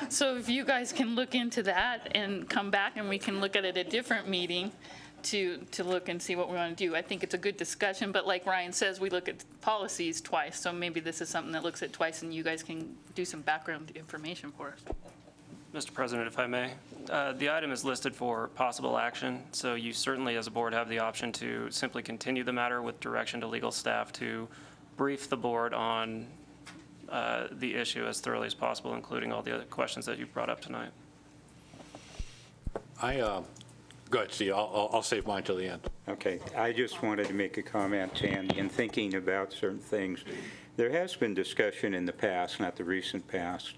So if you guys can look into that and come back and we can look at it at a different meeting to look and see what we want to do. I think it's a good discussion, but like Ryan says, we look at policies twice, so maybe this is something that looks at twice and you guys can do some background information for us. Mr. President, if I may, the item is listed for possible action, so you certainly, as a board, have the option to simply continue the matter with direction to legal staff to brief the board on the issue as thoroughly as possible, including all the other questions that you've brought up tonight. Go ahead, Steve. I'll save mine till the end. Okay, I just wanted to make a comment, and in thinking about certain things, there has been discussion in the past, not the recent past,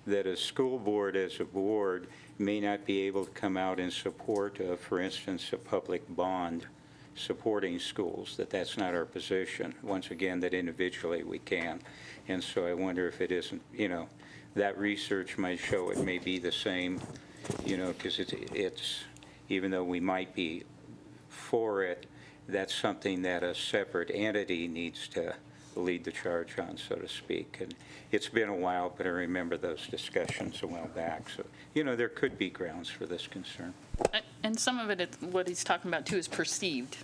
that a school board as a board may not be able to come out in support of, for instance, a public bond supporting schools, that's not our position. Once again, that individually we can. And so I wonder if it isn't, that research might show it may be the same, because it's even though we might be for it, that's something that a separate entity needs to lead the charge on, so to speak. And it's been a while, but I remember those discussions a while back. So, there could be grounds for this concern. And some of it, what he's talking about too, is perceived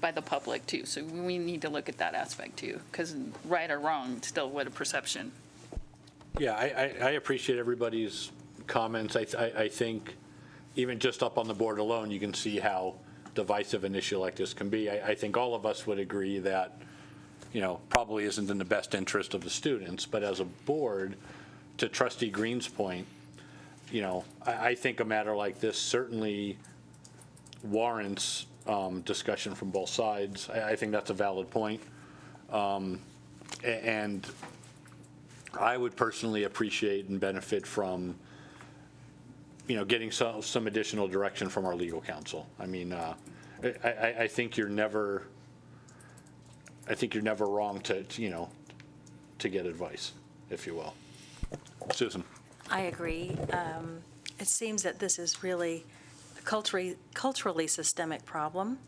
by the public too. So we need to look at that aspect too, because right or wrong, still what a perception. Yeah, I appreciate everybody's comments. I think even just up on the board alone, you can see how divisive an issue like this can be. I think all of us would agree that, probably isn't in the best interest of the students. But as a board, to Trustee Green's point, I think a matter like this certainly warrants discussion from both sides. I think that's a valid point. And I would personally appreciate and benefit from getting some additional direction from our legal counsel. I mean, I think you're never wrong to get advice, if you will. Susan. I agree. It seems that this is really a culturally systemic problem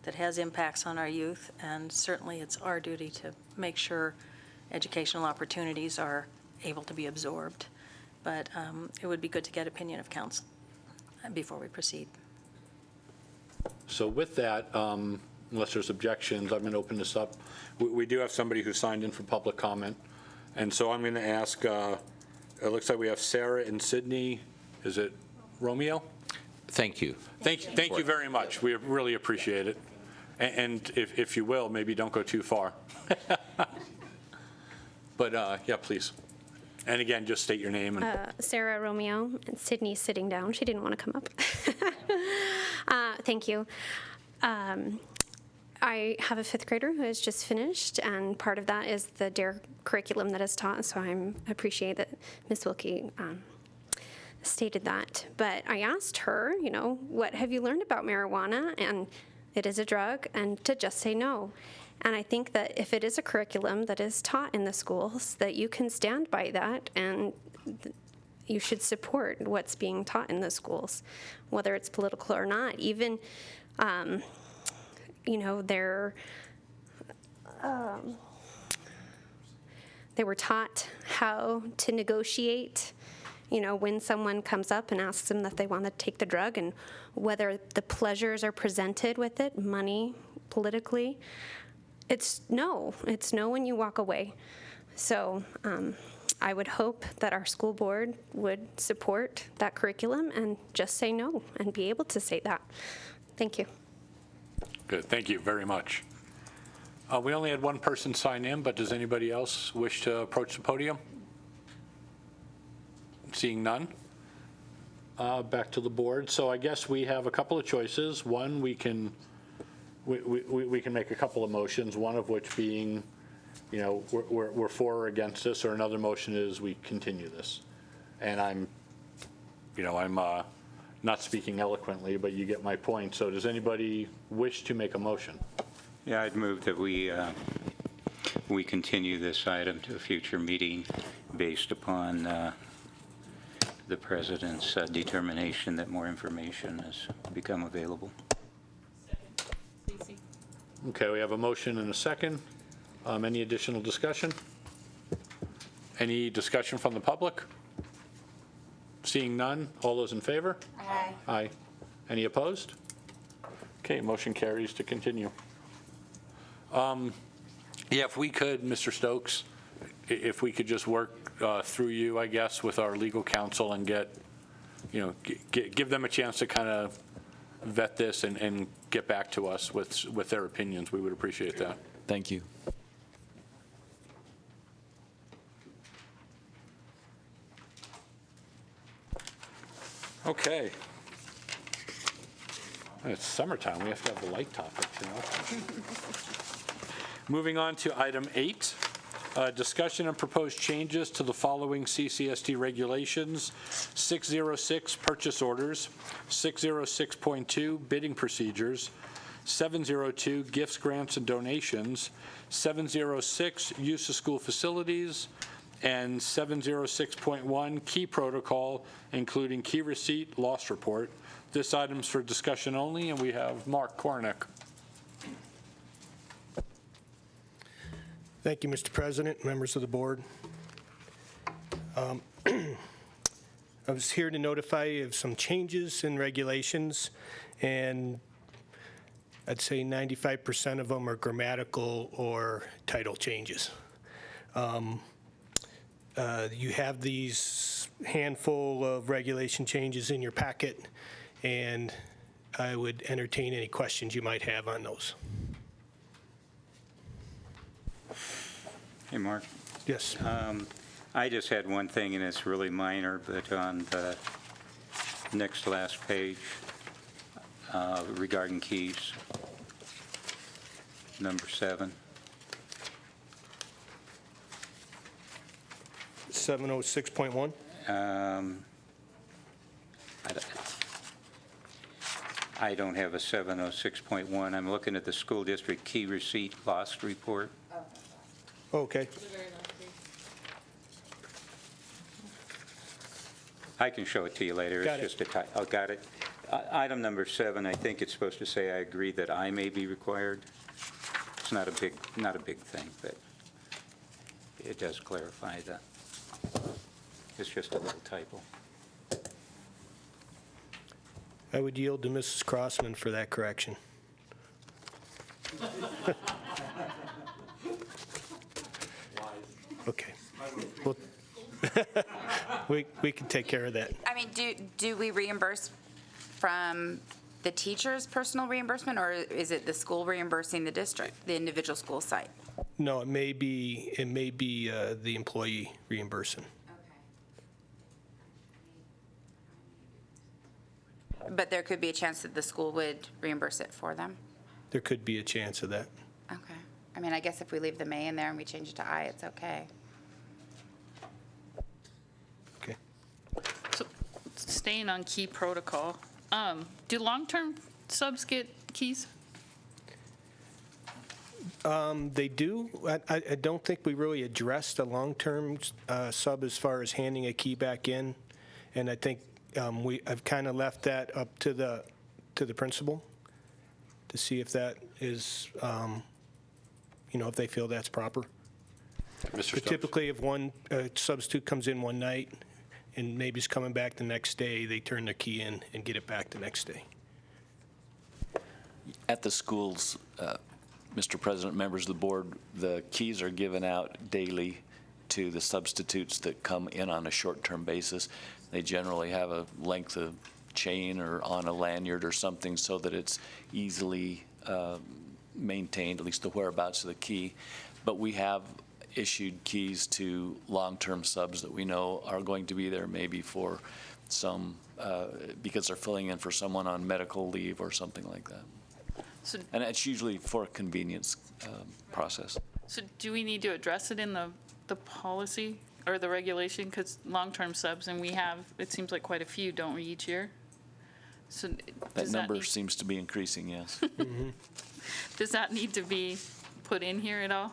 that has impacts on our youth, and certainly it's our duty to make sure educational opportunities are able to be absorbed. But it would be good to get opinion of counsel before we proceed. So with that, unless there's objections, I'm going to open this up. We do have somebody who signed in for public comment. And so I'm going to ask, it looks like we have Sarah and Sydney. Is it Romeo? Thank you. Thank you very much. We really appreciate it. And if you will, maybe don't go too far. But yeah, please. And again, just state your name. Sarah Romeo, and Sydney's sitting down. She didn't want to come up. Thank you. I have a fifth grader who has just finished, and part of that is the DARE curriculum that is taught, so I appreciate that Ms. Wilkie stated that. But I asked her, what have you learned about marijuana? And it is a drug, and to just say no. And I think that if it is a curriculum that is taught in the schools, that you can stand by that and you should support what's being taught in the schools, whether it's political or not. Even, they were taught how to negotiate, when someone comes up and asks them that they want to take the drug, and whether the pleasures are presented with it, money, politically. It's no when you walk away. So I would hope that our school board would support that curriculum and just say no and be able to say that. Thank you. Good, thank you very much. We only had one person sign in, but does anybody else wish to approach the podium? Seeing none. Back to the board. So I guess we have a couple of choices. One, we can we can make a couple of motions, one of which being, you know, we're for or against this, or another motion is we continue this. And I'm not speaking eloquently, but you get my point. So does anybody wish to make a motion? Yeah, I'd move that we continue this item to a future meeting based upon the President's determination that more information has become available. Okay, we have a motion and a second. Any additional discussion? Any discussion from the public? Seeing none, all those in favor? Aye. Aye. Any opposed? Okay, motion carries to continue. Yeah, if we could, Mr. Stokes, if we could just work through you, I guess, with our legal counsel and get, you know, give them a chance to kind of vet this and get back to us with their opinions. We would appreciate that. Thank you. Okay. It's summertime. We have to have the light topics, you know. Moving on to item 8, discussion and proposed changes to the following CCSD regulations: 606 purchase orders, 606.2 bidding procedures, 702 gifts, grants, and donations, 706 use of school facilities, and 706.1 key protocol, including key receipt, loss report. This item's for discussion only, and we have Mark Kornick. Thank you, Mr. President, members of the board. I was here to notify you of some changes in regulations, and I'd say 95% of them are grammatical or title changes. You have these handful of regulation changes in your packet, and I would entertain any questions you might have on those. Hey, Mark. Yes. I just had one thing, and it's really minor, but on the next to last page regarding keys, number 7. 706.1? I don't have a 706.1. I'm looking at the school district key receipt lost report. Okay. I can show it to you later. Got It's it. just a typo. Oh, got it. Item number 7, I think it's supposed to say I agree that I may be required. It's not a big thing, but it does clarify that. It's just a little typo. I would yield to Mrs. Crossman for that correction. Okay. Well, we can take care of that. I mean, do we reimburse from the teacher's personal reimbursement, or is it the school reimbursing the district, the individual school site? No, it may be the employee reimbursing. But there could be a chance that the school would reimburse it for them? There could be a chance of that. Okay. I mean, I guess if we leave the may in there and we change it to I, it's okay. Okay. So, staying on key protocol, do long-term subs get keys? They do. I don't think we really addressed the long-term sub as far as handing a key back in, and I think I've kind of left that up to the principal to see if that is, if they feel that's proper. Mr. Stokes. Typically, if one substitute comes in one night and maybe is coming back the next day, they turn their key in and get it back the next day. At the schools, Mr. President, members of the board, the keys are given out daily to the substitutes that come in on a short-term basis. They generally have a length of chain or on a lanyard or something so that it's easily maintained, at least the whereabouts of the key. But we have issued keys to long-term subs that we know are going to be there maybe for some, because they're filling in for someone on medical leave or something like that. So, And it's usually for a convenience process. so do we need to address it in the policy or the regulation? Because long-term subs, and we have, it seems like quite a few, don't we, each year? So That does number need- seems to be increasing, yes. Does that need to be put in here at all?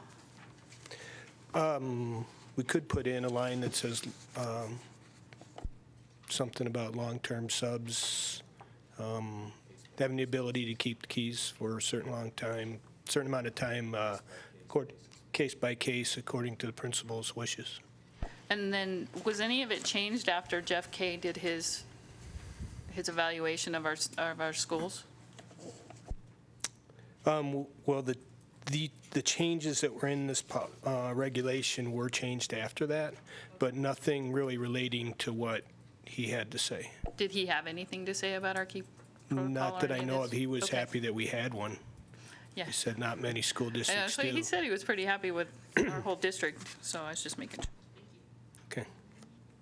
We could put in a line that says something about long-term subs having the ability to keep the keys for a certain amount of time, case by case, according to the principal's wishes. And then, was any of it changed after Jeff Kay did his evaluation of our schools? Well, the changes that were in this regulation were changed after that, but nothing really relating to what he had to say. Did he have anything to say about our key protocol? Not that or I any know this? of. He was Okay. happy that we had one. Yeah. He said not many school I know, districts so do. he said he was pretty happy with our whole district, so I was just making sure. Okay.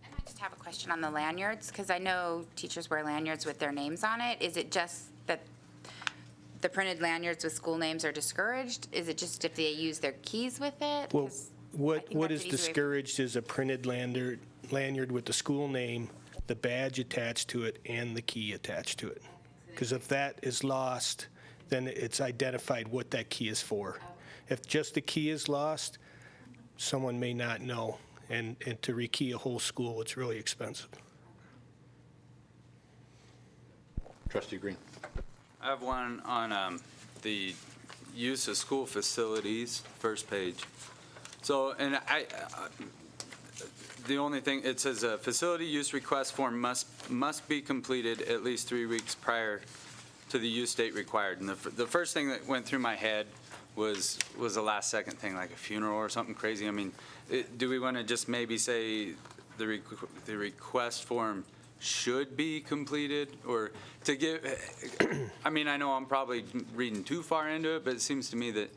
And I just have a question on the lanyards, because I know teachers wear lanyards with their names on it. Is it just that the printed lanyards with school names are discouraged? Is it just if they use their keys with it? Well, 'Cause I what think what that's is an easy way for- discouraged is a printed lanyard with the school name, the badge attached to it, and the key attached to it. Because if that is lost, then it's identified what that key is for. If just the key is lost, someone may not know, and to rekey a whole school, it's really expensive. Trustee Green. I have one on the use of school facilities, first page. So, and the only thing, it says a facility use request form must be completed at least 3 weeks prior to the use date required. And the first thing that went through my head was a last second thing, like a funeral or something crazy. I mean, do we want to just maybe say the request form should be completed, or to give, I mean, I know I'm probably reading too far into it, but it seems to me that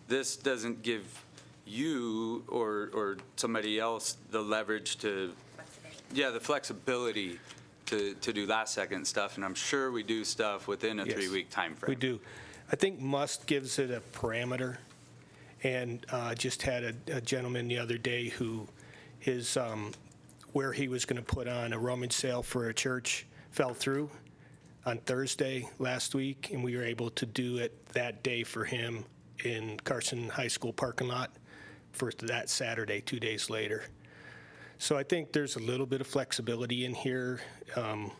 this doesn't give you or somebody else the leverage to, the flexibility to do last second stuff, and I'm sure we do stuff within a Yes, 3-week time frame. We do. I think must gives it a parameter, and just had a gentleman the other day who his, where he was going to put on a rummage sale for a church fell through on Thursday last week, and we were able to do it that day for him in Carson High School parking lot for that Saturday, 2 days later. So I think there's a little bit of flexibility in here, and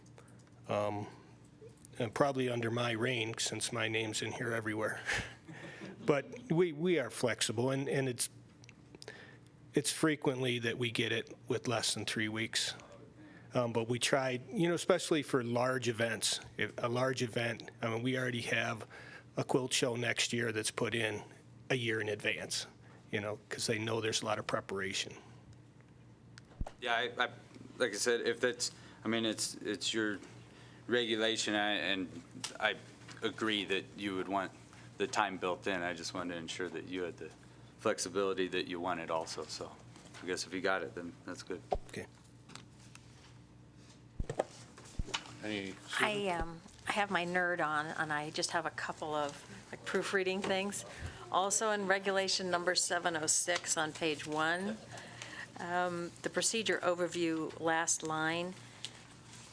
probably under my reign, since my name's in here everywhere. But we are flexible, and it's frequently that we get it with less than 3 weeks. But we tried, especially for large events. A large event, I mean, we already have a quilt show next year that's put in a year in advance, because they know there's a lot of preparation. Yeah, I like I said, if that's, I mean, it's your regulation, and I agree that you would want the time built in. I just wanted to ensure that you had the flexibility that you wanted also. So I guess if you got it, then that's good. Okay. I have my nerd on, and I just have a couple of proofreading things. Also in regulation number 706 on page 1, the procedure overview, last line,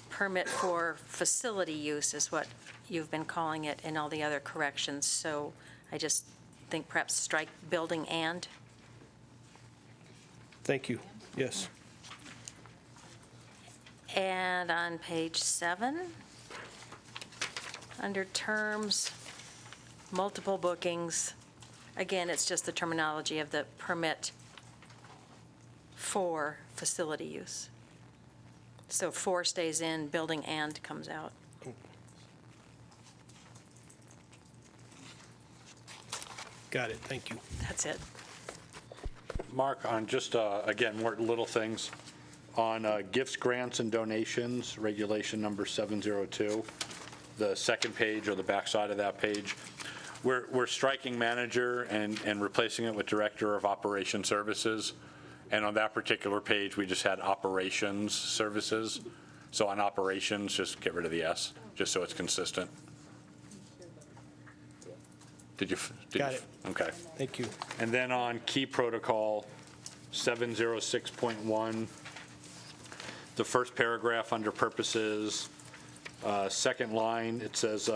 permit for facility use is what you've been calling it in all the other corrections. So I just think perhaps strike building and. Thank you. Yes. And on page 7, under terms, multiple bookings, again, it's just the terminology of the permit for facility use. So for stays in, building and comes out. Got it. Thank you. That's it. Mark, on just, again, more little things, on gifts, grants, and donations, regulation number 702, the second page or the backside of that page, we're striking manager and replacing it with director of operation services. And on that particular page, we just had operations services. So on operations, just get rid of the S, just so it's consistent. Did you? Got it. Okay. Thank you. And then on key protocol 706.1, the first paragraph under purposes, second line, it says,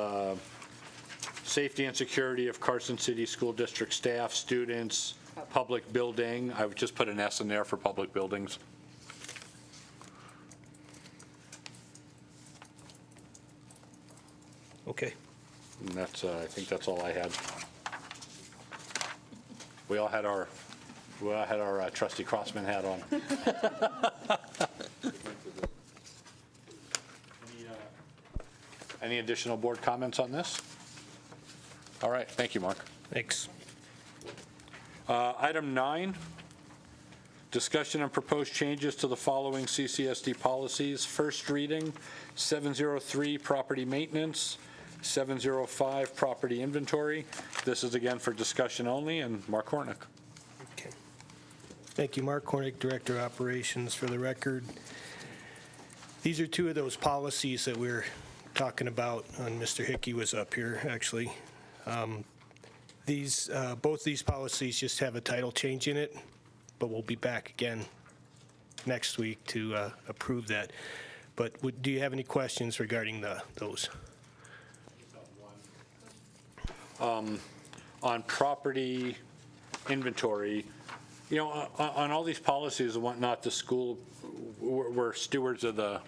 safety and security of Carson City School District staff, students, public building. I would just put an S in there for public buildings. Okay. And that's, I think that's all I had. We all had our trustee Crossman hat on. Any additional board comments on this? All right, thank you, Mark. Thanks. Item 9, discussion and proposed changes to the following CCSD policies. First reading, 703, property maintenance, 705, property inventory. This is again for discussion only, and Mark Hornick. Okay. Thank you, Mark Hornick, Director of Operations. For the record, these are two of those policies that we're talking about, and Mr. Hickey was up here, actually. Both these policies just have a title change in it, but we'll be back again next week to approve that. But do you have any questions regarding those? On property inventory, you know, on all these policies and whatnot, the school, we're stewards of the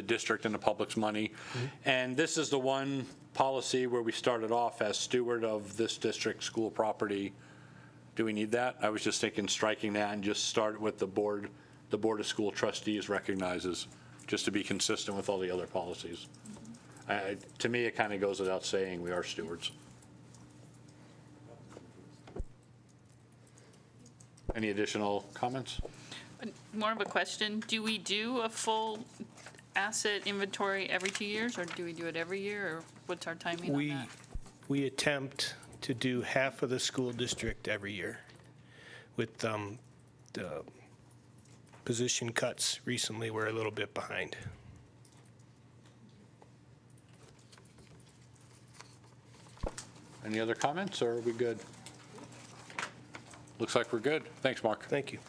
district and the public's money. And this is the one policy where we started off as steward of this district school property. Do we need that? I was just thinking striking that and just start with the Board of School Trustees recognizes, just to be consistent with all the other policies. To me, it kind of goes without saying we are stewards. Any additional comments? More of a question. Do we do a full asset inventory every 2 years, or do we do it every year, or what's our timing on that? We attempt to do half of the school district every year. With the position cuts recently, we're a little bit behind. Any other comments, or are we good? Looks like we're good. Thanks, Mark. Thank you.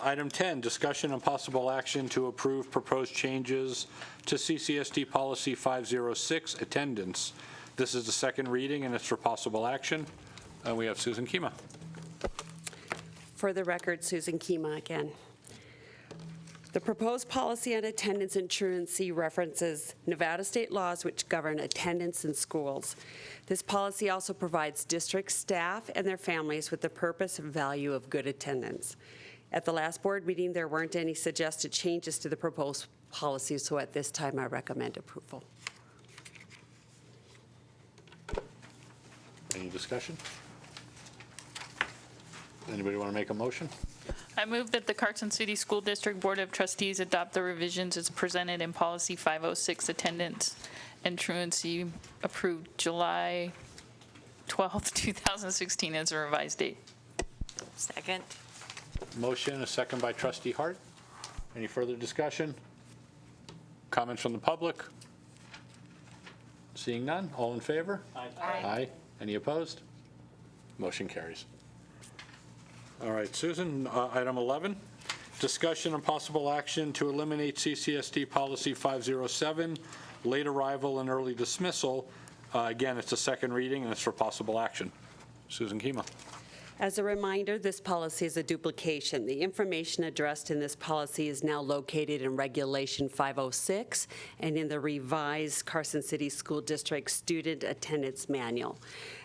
Item 10, discussion and possible action to approve proposed changes to CCSD Policy 506, attendance. This is the second reading, and it's for possible action. We have Susan Kima. For the record, Susan Kima again. The proposed policy on attendance and truancy references Nevada state laws which govern attendance in schools. This policy also provides district staff and their families with the purpose and value of good attendance. At the last board meeting, there weren't any suggested changes to the proposed policy, so at this time, I recommend approval. Any discussion? Anybody want to make a motion? I move that the Carson City School District Board of Trustees adopt the revisions as presented in Policy 506, attendance and truancy, approved July 12th, 2016 as a revised date. Second. Motion, a second by Trustee Hart. Any further discussion? Comments from the public? Seeing none, all in favor? Aye. Aye. Any opposed? Motion carries. All right, Susan, item 11, discussion and possible action to eliminate CCSD Policy 507, late arrival and early dismissal. Again, it's a second reading, and it's for possible action. Susan Kima. As a reminder, this policy is a duplication. The information addressed in this policy is now located in Regulation 506 and in the revised Carson City School District Student Attendance Manual.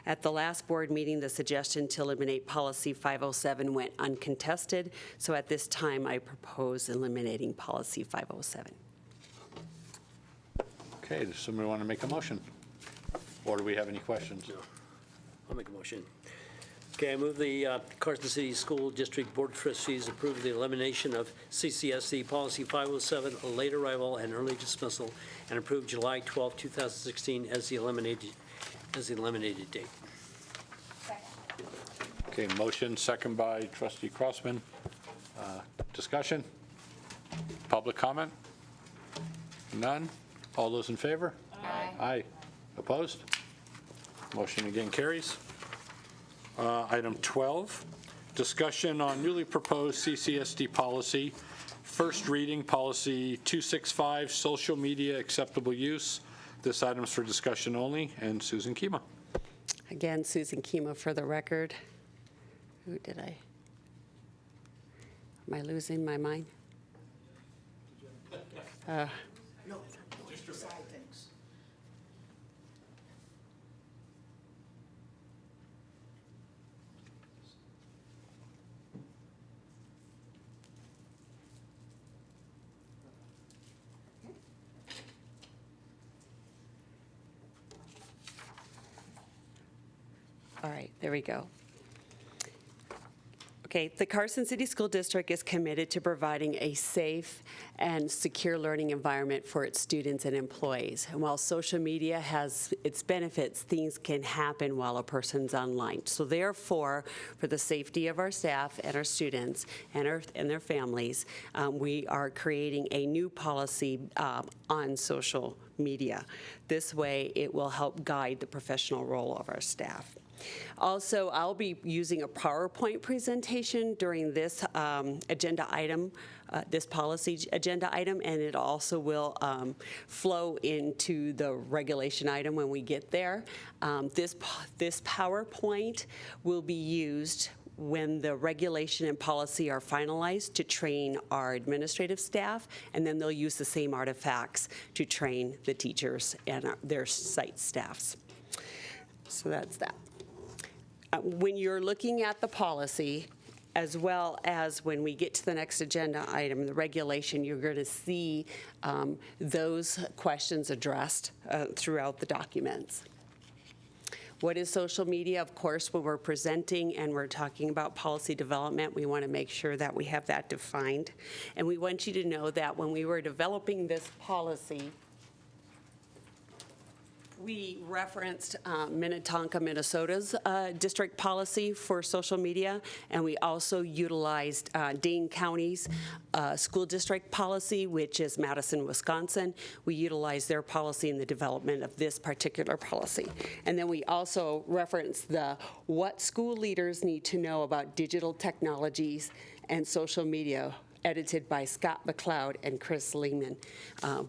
At the last board meeting, the suggestion to eliminate Policy 507 went uncontested, so at this time, I propose eliminating Policy 507. Okay, does somebody want to make a motion? Or do we have any questions? No. I'll make a motion. Okay, I move the Carson City School District Board of Trustees approve the elimination of CCSD Policy 507, a late arrival and early dismissal, and approve July 12, 2016 as the eliminated date. Okay, motion, second by Trustee Crossman. Discussion? Public comment? None? All those in favor? Aye. Aye. Opposed? Motion again carries. Item 12, discussion on newly proposed CCSD policy. First reading, policy 265, social media acceptable use. This item is for discussion only, and Susan Kima. Again, Susan Kima for the record. Who did I? Am I losing my mind? No, just your side things. All right, there we go. Okay, the Carson City School District is committed to providing a safe and secure learning environment for its students and employees. And while social media has its benefits, things can happen while a person's online. So therefore, for the safety of our staff and our students and their families, we are creating a new policy on social media. This way, it will help guide the professional role of our staff. Also, I'll be using a PowerPoint presentation during this agenda item, this policy agenda item, and it also will flow into the regulation item when we get there. This PowerPoint will be used when the regulation and policy are finalized to train our administrative staff, and then they'll use the same artifacts to train the teachers and their site staffs. So that's that. When you're looking at the policy, as well as when we get to the next agenda item, the regulation, you're going to see those questions addressed throughout the documents. What is social media? Of course, when we're presenting and we're talking about policy development, we want to make sure that we have that defined. And we want you to know that when we were developing this policy, we referenced Minnetonka, Minnesota's district policy for social media, and we also utilized Dane County's school district policy, which is Madison, Wisconsin. We utilized their policy in the development of this particular policy. And then we also referenced what school leaders need to know about digital technologies and social media, edited by Scott McLeod and Chris Lehman,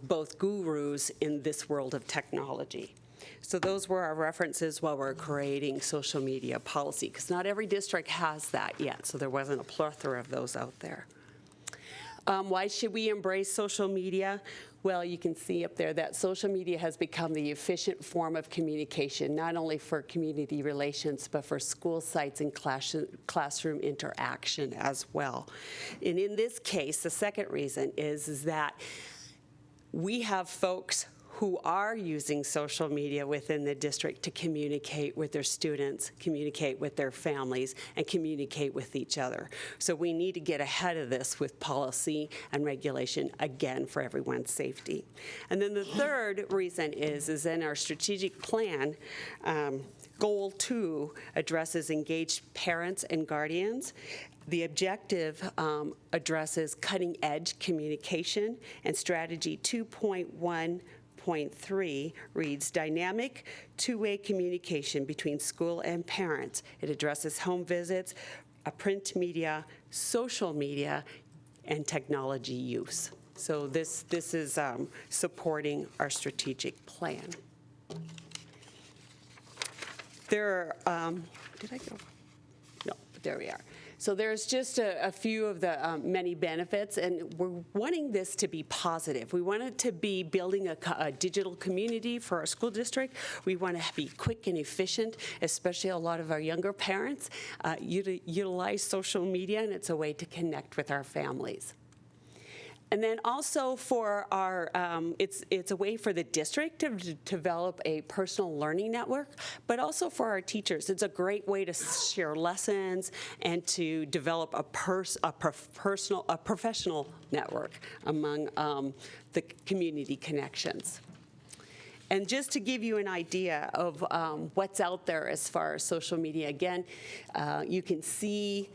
both gurus in this world of technology. So those were our references while we're creating social media policy, because not every district has that yet, so there wasn't a plethora of those out there. Why should we embrace social media? Well, you can see up there that social media has become the efficient form of communication, not only for community relations, but for school sites and classroom interaction as well. And in this case, the second reason is that we have folks who are using social media within the district to communicate with their students, communicate with their families, and communicate with each other. So we need to get ahead of this with policy and regulation, again, for everyone's safety. And then the third reason is in our strategic plan, Goal 2 addresses engaged parents and guardians. The objective addresses cutting-edge communication, and strategy 2.1.3 reads dynamic two-way communication between school and parents. It addresses home visits, print media, social media, and technology use. So this is supporting our strategic plan. There are, did I go? No, there we are. So there's just a few of the many benefits, and we're wanting this to be positive. We want it to be building a digital community for our school district. We want to be quick and efficient, especially a lot of our younger parents utilize social media, and it's a way to connect with our families. And then also for our, it's a way for the district to develop a personal learning network, but also for our teachers. It's a great way to share lessons and to develop a professional network among the community connections. And just to give you an idea of what's out there as far as social media, again, you can see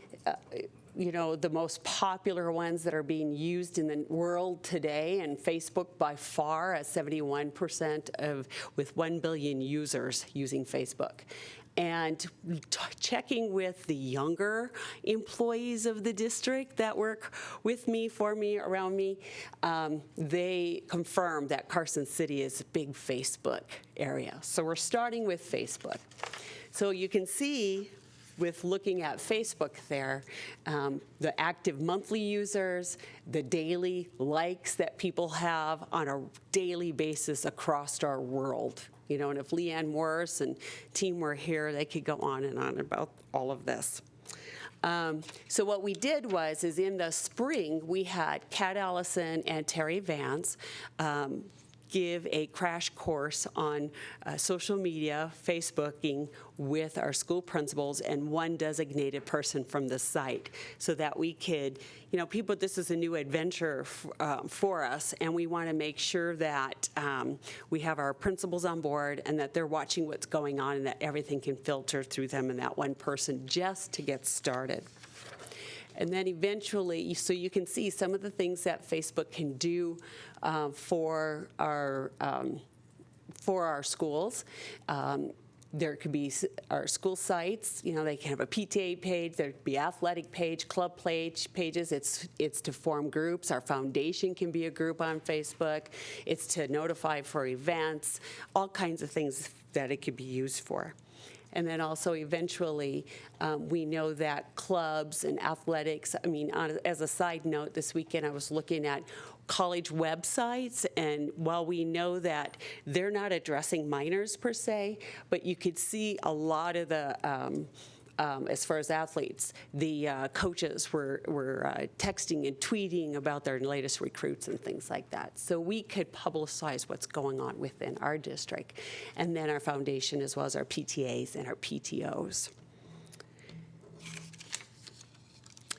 the most popular ones that are being used in the world today, and Facebook by far has 71% with 1 billion users using Facebook. And checking with the younger employees of the district that work with me, for me, around me, they confirm that Carson City is a big Facebook area. So we're starting with Facebook. So you can see with looking at Facebook there, the active monthly users, the daily likes that people have on a daily basis across our world. And if Leanne Morris and team were here, they could go on and on about all of this. So what we did is in the spring, we had Kat Allison and Terry Vance give a crash course on social media, Facebooking with our school principals and one designated person from the site so that we could, people, this is a new adventure for us, and we want to make sure that we have our principals on board and that they're watching what's going on and that everything can filter through them and that one person just to get started. And then eventually, so you can see some of the things that Facebook can do for our schools. There could be our school sites. They can have a PTA page. There could be athletic page, club pages. It's to form groups. Our foundation can be a group on Facebook. It's to notify for events, all kinds of things that it could be used for. And then also eventually, we know that clubs and athletics, as a side note, this weekend I was looking at college websites, and while we know that they're not addressing minors per se, but you could see a lot of the, as far as athletes, the coaches were texting and tweeting about their latest recruits and things like that. So we could publicize what's going on within our district, and then our foundation as well as our PTAs and our PTOs.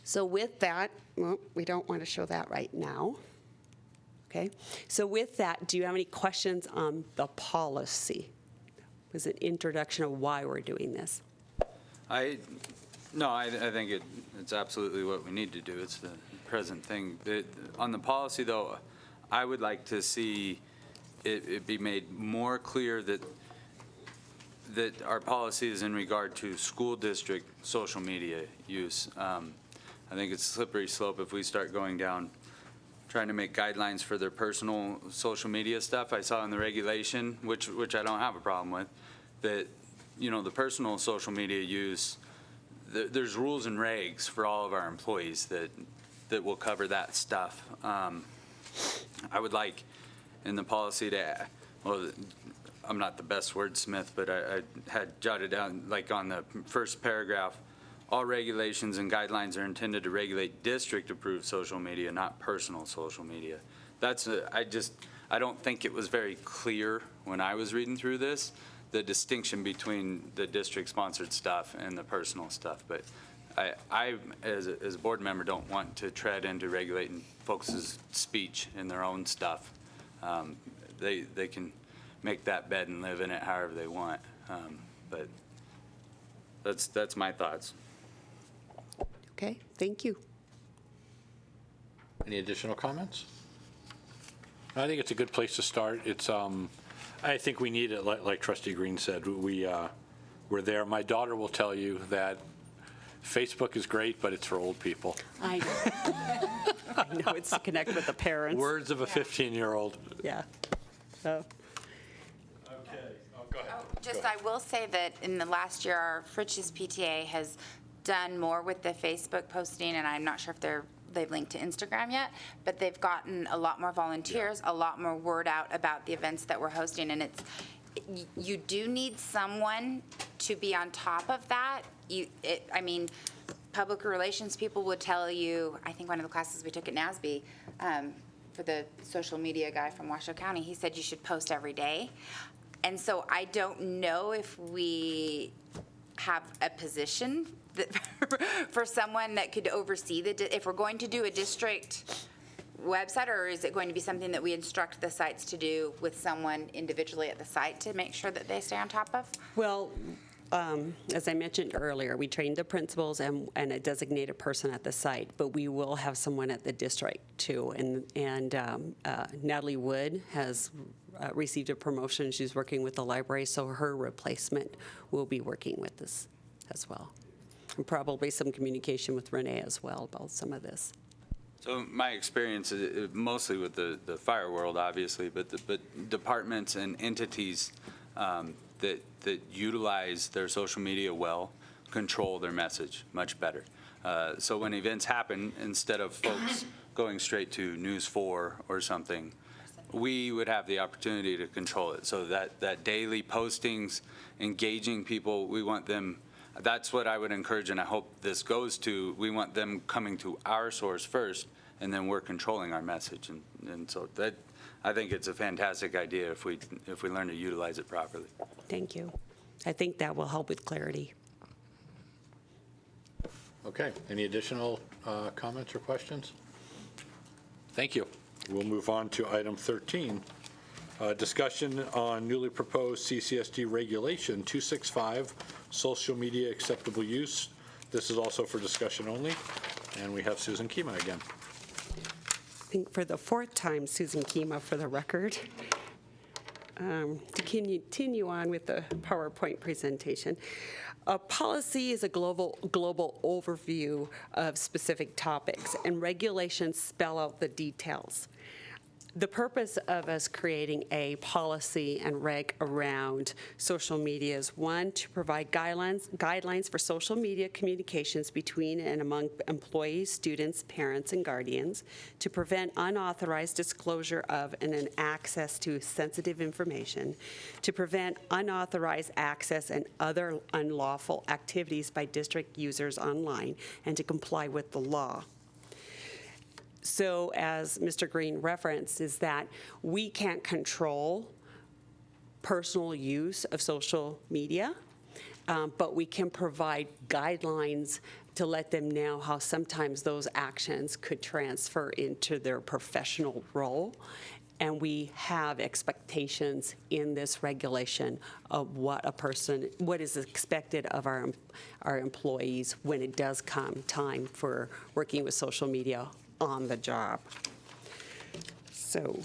So with that, well, we don't want to show that right now. Okay, so with that, do you have any questions on the policy? It was an introduction of why we're doing this. I think it's absolutely what we need to do. It's the present thing. On the policy, though, I would like to see it be made more clear that our policy is in regard to school district social media use. I think it's a slippery slope if we start going down trying to make guidelines for their personal social media stuff. I saw in the regulation, which I don't have a problem with, that the personal social media use, there's rules and regs for all of our employees that will cover that stuff. I would like in the policy to, well, I'm not the best wordsmith, but I had jotted down, like on the first paragraph, all regulations and guidelines are intended to regulate district-approved social media, not personal social media. I don't think it was very clear when I was reading through this, the distinction between the district-sponsored stuff and the personal stuff. But I as a board member, don't want to tread into regulating folks' speech and their own stuff. They can make that bed and live in it however they want. But that's my thoughts. Okay, thank you. Any additional comments? I think it's a good place to start. It's I think we need it, like Trustee Green said. We're there. My daughter will tell you that Facebook is great, but it's for old people. I know. I know, it's to connect with the parents. Words of a 15-year-old. Yeah. So. Go ahead. I will say that in the last year, our Fritch's PTA has done more with the Facebook posting, and I'm not sure if they've linked to Instagram yet, but they've gotten a lot more volunteers, a lot more word out about the events that we're hosting, and you do need someone to be on top of that. Public relations people would tell you, I think one of the classes we took at NASB, for the social media guy from Washoe County, he said you should post every day. And so I don't know if we have a position for someone that could oversee if we're going to do a district website, or is it going to be something that we instruct the sites to do with someone individually at the site to make sure that they stay on top of? Well, as I mentioned earlier, we trained the principals and a designated person at the site, but we will have someone at the district too. And Natalie Wood has received a promotion. She's working with the library, so her replacement will be working with us as well. And probably some communication with Renee as well about some of this. So my experience is mostly with the fire world, obviously, but departments and entities that utilize their social media well control their message much better. So when events happen, instead of folks going straight to News 4 or something, we would have the opportunity to control it. So that daily postings, engaging people, we want them. That's what I would encourage, and I hope this goes to. We want them coming to our source first, and then we're controlling our message. And so that, I think it's a fantastic idea if we learn to utilize it properly. Thank you. I think that will help with clarity. Okay. Any additional comments or questions? Thank you. We'll move on to item 13. Discussion on newly proposed CCSD regulation 265, social media acceptable use. This is also for discussion only. And we have Susan Kima again. I think for the fourth time, Susan Kima for the record. To continue on with the PowerPoint presentation. A policy is a global overview of specific topics, and regulations spell out the details. The purpose of us creating a policy and reg around social media is, one, to provide guidelines for social media communications between and among employees, students, parents, and guardians, to prevent unauthorized disclosure of and an access to sensitive information, to prevent unauthorized access and other unlawful activities by district users online, and to comply with the law. So as Mr. Green referenced, is that we can't control personal use of social media, but we can provide guidelines to let them know how sometimes those actions could transfer into their professional role. And we have expectations in this regulation of what is expected of our employees when it does come time for working with social media on the job. So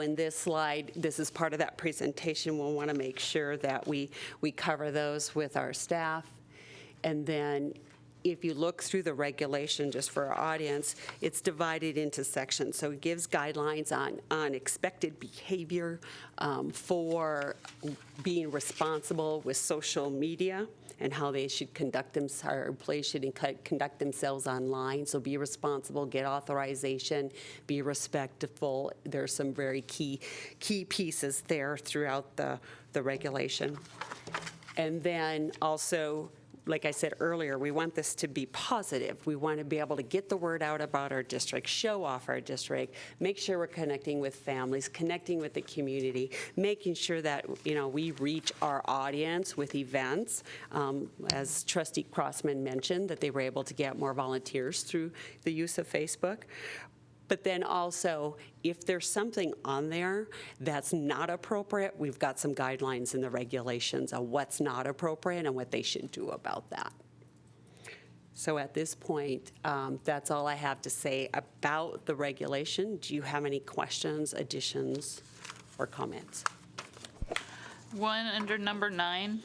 in this slide, this is part of that presentation. We'll want to make sure that we cover those with our staff. And then if you look through the regulation, just for our audience, it's divided into sections. So it gives guidelines on expected behavior for being responsible with social media and how they should conduct themselves, our employees should conduct themselves online. So be responsible, get authorization, be respectful. There's some very key pieces there throughout the regulation. And then also, like I said earlier, we want this to be positive. We want to be able to get the word out about our district, show off our district, make sure we're connecting with families, connecting with the community, making sure that, we reach our audience with events. As Trustee Crossman mentioned, that they were able to get more volunteers through the use of Facebook. But then also, if there's something on there that's not appropriate, we've got some guidelines in the regulations of what's not appropriate and what they should do about that. So at this point, that's all I have to say about the regulation. Do you have any questions, additions, or comments? One under number 9.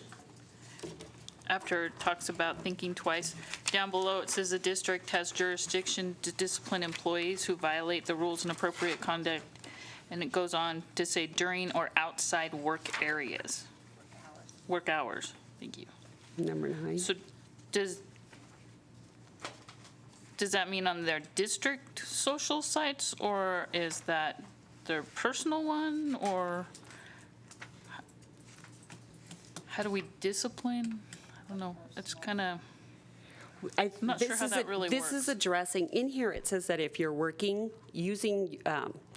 After it talks about thinking twice, down below it says the district has jurisdiction to discipline employees who violate the rules and appropriate conduct, and it goes on to say during or outside work areas. Work hours. Thank you. Number 9. So does that mean on their district social sites, or is that their personal one, or how do we discipline? I don't know. It's kind of, I'm not sure how that really works. This is addressing, in here it says that if you're working using,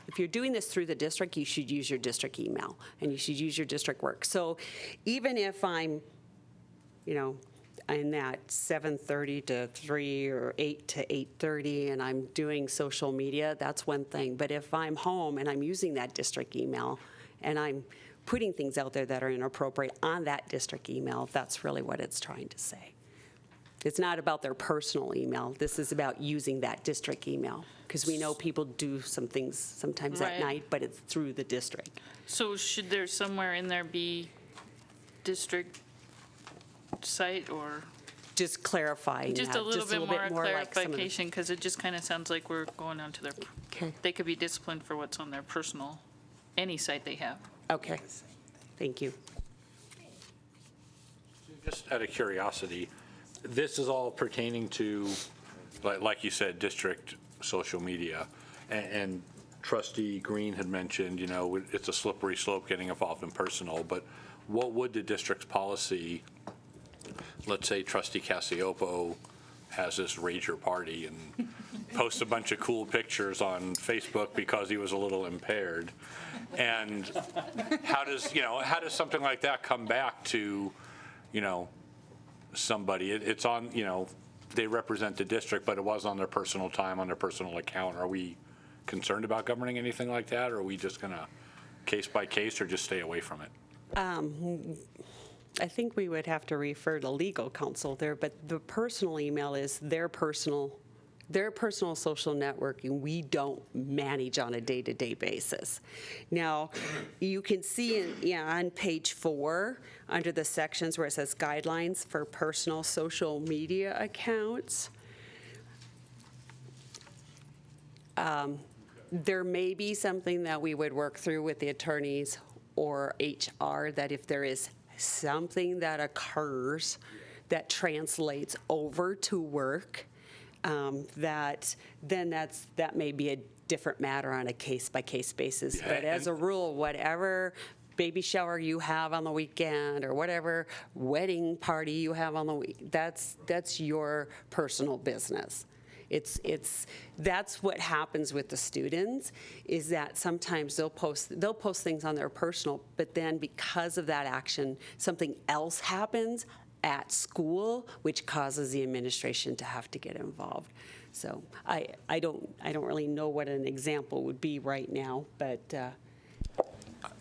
if you're doing this through the district, you should use your district email and you should use your district work. So even if I'm, in that 7:30 to 3 or 8 to 8:30 and I'm doing social media, that's one thing. But if I'm home and I'm using that district email and I'm putting things out there that are inappropriate on that district email. That's really what it's trying to say. It's not about their personal email. This is about using that district email, because we know people do some things sometimes at Right. night, but it's through the district. So should there somewhere in there be district site or? Just clarifying Just that, a little bit more like some of the- clarification, because it just kind of sounds like we're going on to their, Okay. they could be disciplined for what's on their personal, any site they have. Okay, thank you. Just out of curiosity, this is all pertaining to, like you said, district social media. And Trustee Green had mentioned, you know, it's a slippery slope getting involved in personal, but what would the district's policy, let's say Trustee Casiopo has this rager party and posts a bunch of cool pictures on Facebook because he was a little impaired. And how does something like that come back to, somebody? It's on, they represent the district, but it was on their personal time, on their personal account. Are we concerned about governing anything like that, or are we just going to case by case, or just stay away from it? I think we would have to refer to legal counsel there, but the personal email is their personal social networking. We don't manage on a day-to-day basis. Now, you can see on page 4, under the sections where it says guidelines for personal social media accounts, there may be something that we would work through with the attorneys or HR, that if there is something that occurs that translates over to work, that may be a different matter on a case-by-case basis. Yeah, but as a rule, whatever baby shower you have on the weekend or whatever wedding party you have on the week, that's your personal business. That's what happens with the students, is that sometimes they'll post things on their personal, but then because of that action, something else happens at school, which causes the administration to have to get involved. So I don't really know what an example would be right now, but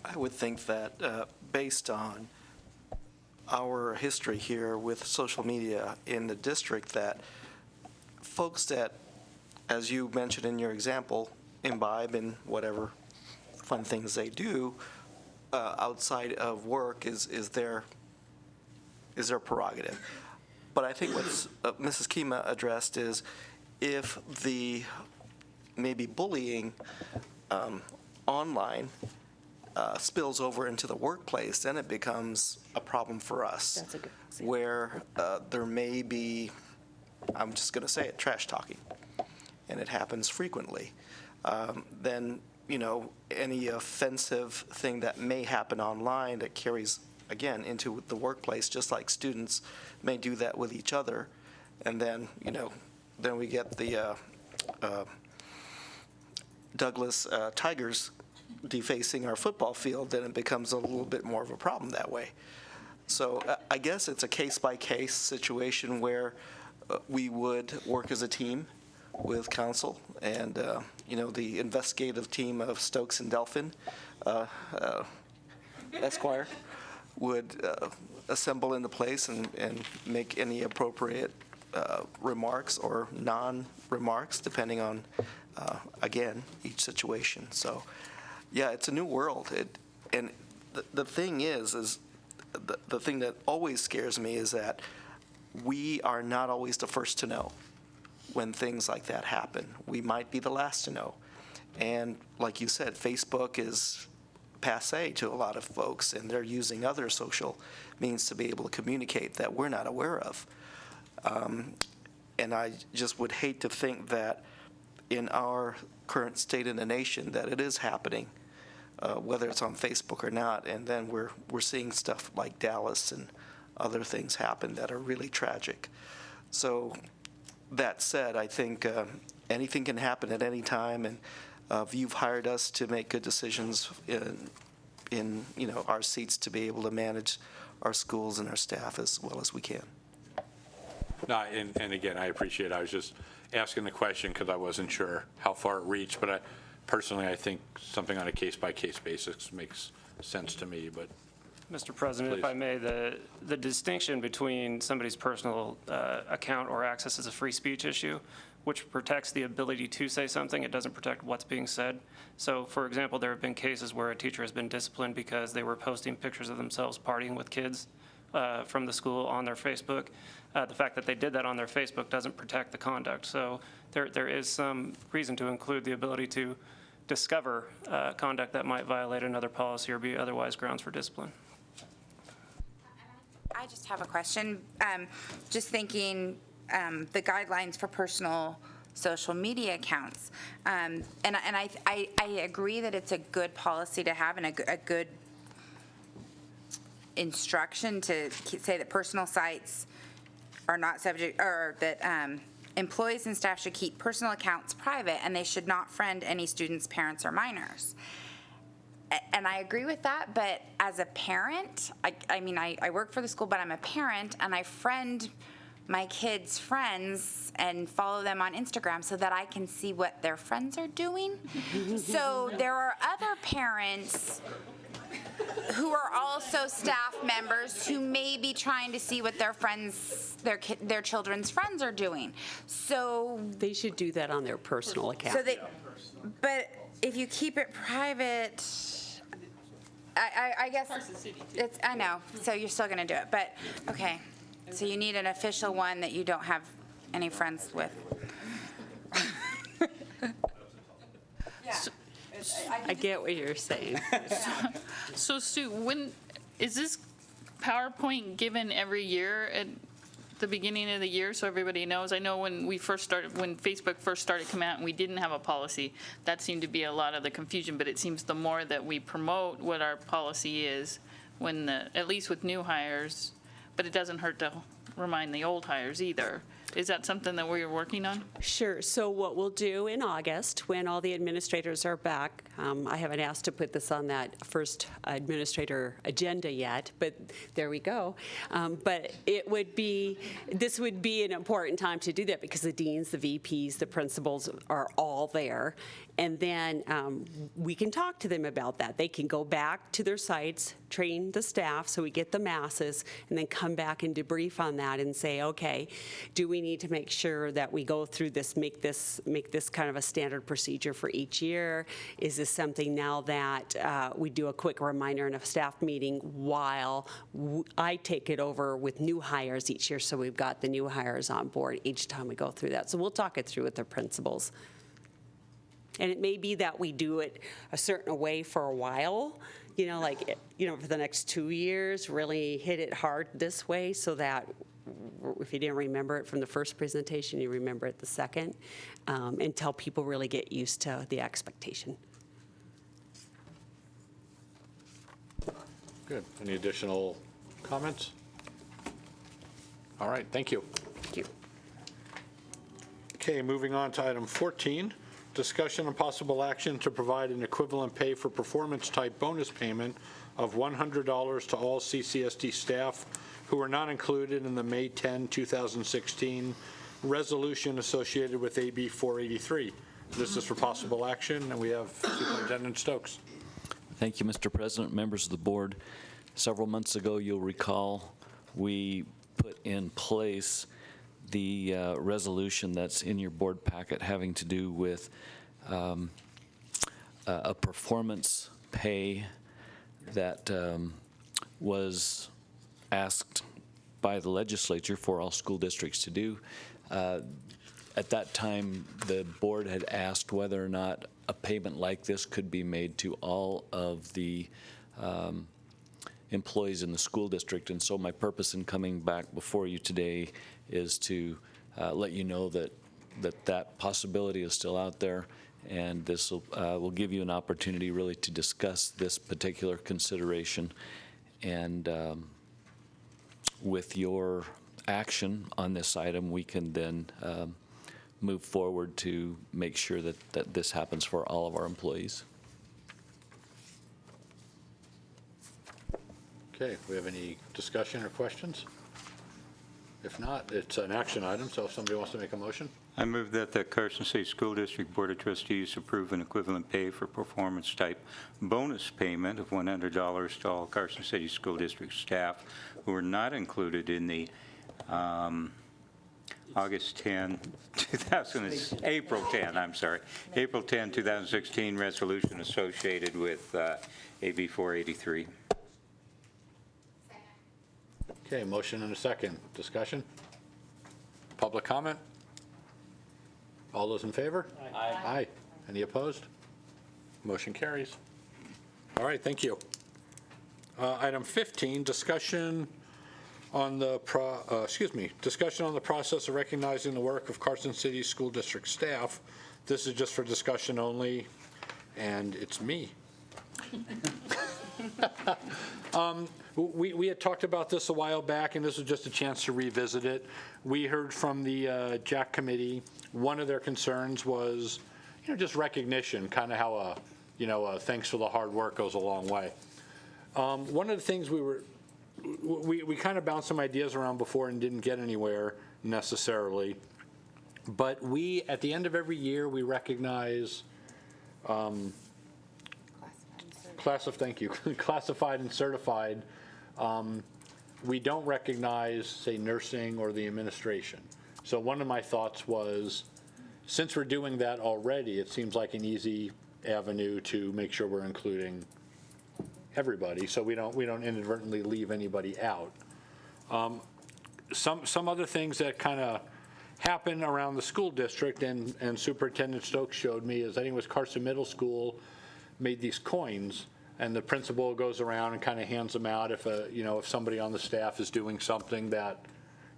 I would think that based on our history here with social media in the district, that folks that, as you mentioned in your example, imbibe in whatever fun things they do outside of work is their prerogative. But I think what Mrs. Kima addressed is, if the maybe bullying online spills over into the workplace, then it becomes a problem for us. That's a good example. Where there may be, I'm just going to say it, trash talking, and it happens frequently. Then, any offensive thing that may happen online that carries, again, into the workplace, just like students may do that with each other. And then, then we get the Douglas Tigers defacing our football field, then it becomes a little bit more of a problem that way. So I guess it's a case-by-case situation where we would work as a team with council and, the investigative team of Stokes and Delphin, Esquire, would assemble into place and make any appropriate remarks or non-remarks, depending on, again, each situation. So, yeah, it's a new world. And the thing is the thing that always scares me is that we are not always the first to know when things like that happen. We might be the last to know. And like you said, Facebook is passé to a lot of folks, and they're using other social means to be able to communicate that we're not aware of. And I just would hate to think that in our current state in the nation that it is happening, whether it's on Facebook or not, and then we're seeing stuff like Dallas and other things happen that are really tragic. So that said, I think anything can happen at any time, and you've hired us to make good decisions in our seats to be able to manage our schools and our staff as well as we can. No, and again, I appreciate it. I was just asking the question because I wasn't sure how far it reached, but personally, I think something on a case-by-case basis makes sense to me, but Mr. President, if Please. I may, the distinction between somebody's personal account or access is a free speech issue, which protects the ability to say something. It doesn't protect what's being said. So, for example, there have been cases where a teacher has been disciplined because they were posting pictures of themselves partying with kids from the school on their Facebook. The fact that they did that on their Facebook doesn't protect the conduct. So there is some reason to include the ability to discover conduct that might violate another policy or be otherwise grounds for discipline. I just have a question. Just thinking the guidelines for personal social media accounts. And I agree that it's a good policy to have and a good instruction to say that personal sites are not subject, or that employees and staff should keep personal accounts private and they should not friend any students, parents, or minors. And I agree with that, but as a parent, I work for the school, but I'm a parent, and I friend my kids' friends and follow them on Instagram so that I can see what their friends are doing. So there are other parents who are also staff members who may be trying to see what their friends, their children's friends are doing. So they should do that on their personal account. But if you keep it private, I guess Carson City, too. it's, I know, so you're still gonna do it, but, okay. So you need an official one that you don't have any friends with. I get what you're saying. So Sue, when, is this PowerPoint given every year at the beginning of the year so everybody knows? I know when Facebook first started coming out and we didn't have a policy, that seemed to be a lot of the confusion, but it seems the more that we promote what our policy is, at least with new hires, but it doesn't hurt to remind the old hires either. Is that something that we're working on? Sure. So what we'll do in August, when all the administrators are back, I haven't asked to put this on that first administrator agenda yet, but there we go. But this would be an important time to do that because the deans, the VPs, the principals are all there. And then we can talk to them about that. They can go back to their sites, train the staff so we get the masses, and then come back and debrief on that and say, okay, do we need to make sure that we go through this, make this kind of a standard procedure for each year? Is this something now that we do a quick reminder in a staff meeting while I take it over with new hires each year, so we've got the new hires on board each time we go through that. So we'll talk it through with the principals. And it may be that we do it a certain way for a while, for the next 2 years, really hit it hard this way so that if you didn't remember it from the first presentation, you remember it the second, until people really get used to the expectation. Good. Any additional comments? All right, thank you. Thank you. Okay, moving on to item 14, discussion and possible action to provide an equivalent pay for performance type bonus payment of $100 to all CCSD staff who are not included in the May 10, 2016 resolution associated with AB 483. This is for possible action, and we have Superintendent Stokes. Thank you, Mr. President, members of the board. Several months ago, you'll recall, we put in place the resolution that's in your board packet having to do with a performance pay that was asked by the legislature for all school districts to do. At that time, the board had asked whether or not a payment like this could be made to all of the employees in the school district. And so my purpose in coming back before you today is to let you know that possibility is still out there, and this will give you an opportunity really to discuss this particular consideration. And with your action on this item, we can then move forward to make sure that this happens for all of our employees. Okay, we have any discussion or questions? If not, it's an action item, so if somebody wants to make a motion. I move that the Carson City School District Board of Trustees approve an equivalent pay for performance type bonus payment of $100 to all Carson City School District staff who are not included in the August 10, 2000, April 10, I'm sorry, April 10, 2016 resolution associated with AB 483. Okay, motion and a second. Discussion? Public comment? All those in favor? Aye. Aye. Any opposed? Motion carries. All right, thank you. Item 15, discussion on the discussion on the process of recognizing the work of Carson City School District staff. This is just for discussion only, and it's me. We had talked about this a while back, and this was just a chance to revisit it. We heard from the JAC committee. One of their concerns was, just recognition, kind of how a thanks for the hard work goes a long way. One of the things we kind of bounced some ideas around before and didn't get anywhere necessarily, but at the end of every year, we recognize classified and certified. We don't recognize, say, nursing or the administration. So one of my thoughts was, since we're doing that already, it seems like an easy avenue to make sure we're including everybody, so we don't inadvertently leave anybody out. Some other things that kind of happen around the school district, and Superintendent Stokes showed me, is I think it was Carson Middle School made these coins, and the principal goes around and kind of hands them out if somebody on the staff is doing something that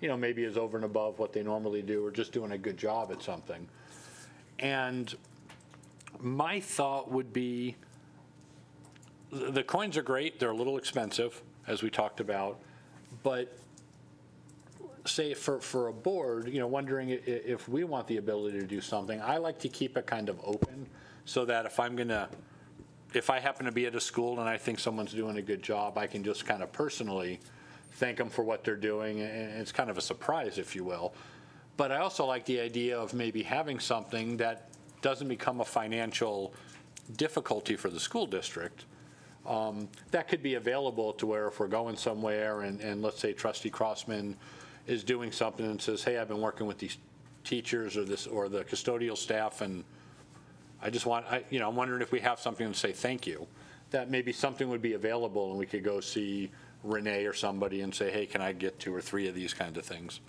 maybe is over and above what they normally do, or just doing a good job at something. And my thought would be, the coins are great, they're a little expensive, as we talked about, but say for a board, wondering if we want the ability to do something, I like to keep it kind of open, so that if I happen to be at a school and I think someone's doing a good job, I can just kind of personally thank them for what they're doing, and it's kind of a surprise, if you will. But I also like the idea of maybe having something that doesn't become a financial difficulty for the school district. That could be available to where if we're going somewhere and let's say Trustee Crossman is doing something and says, hey, I've been working with these teachers or the custodial staff, and I'm wondering if we have something to say thank you, that maybe something would be available and we could go see Renee or somebody and say, hey, can I get 2 or 3 of these kinds of things?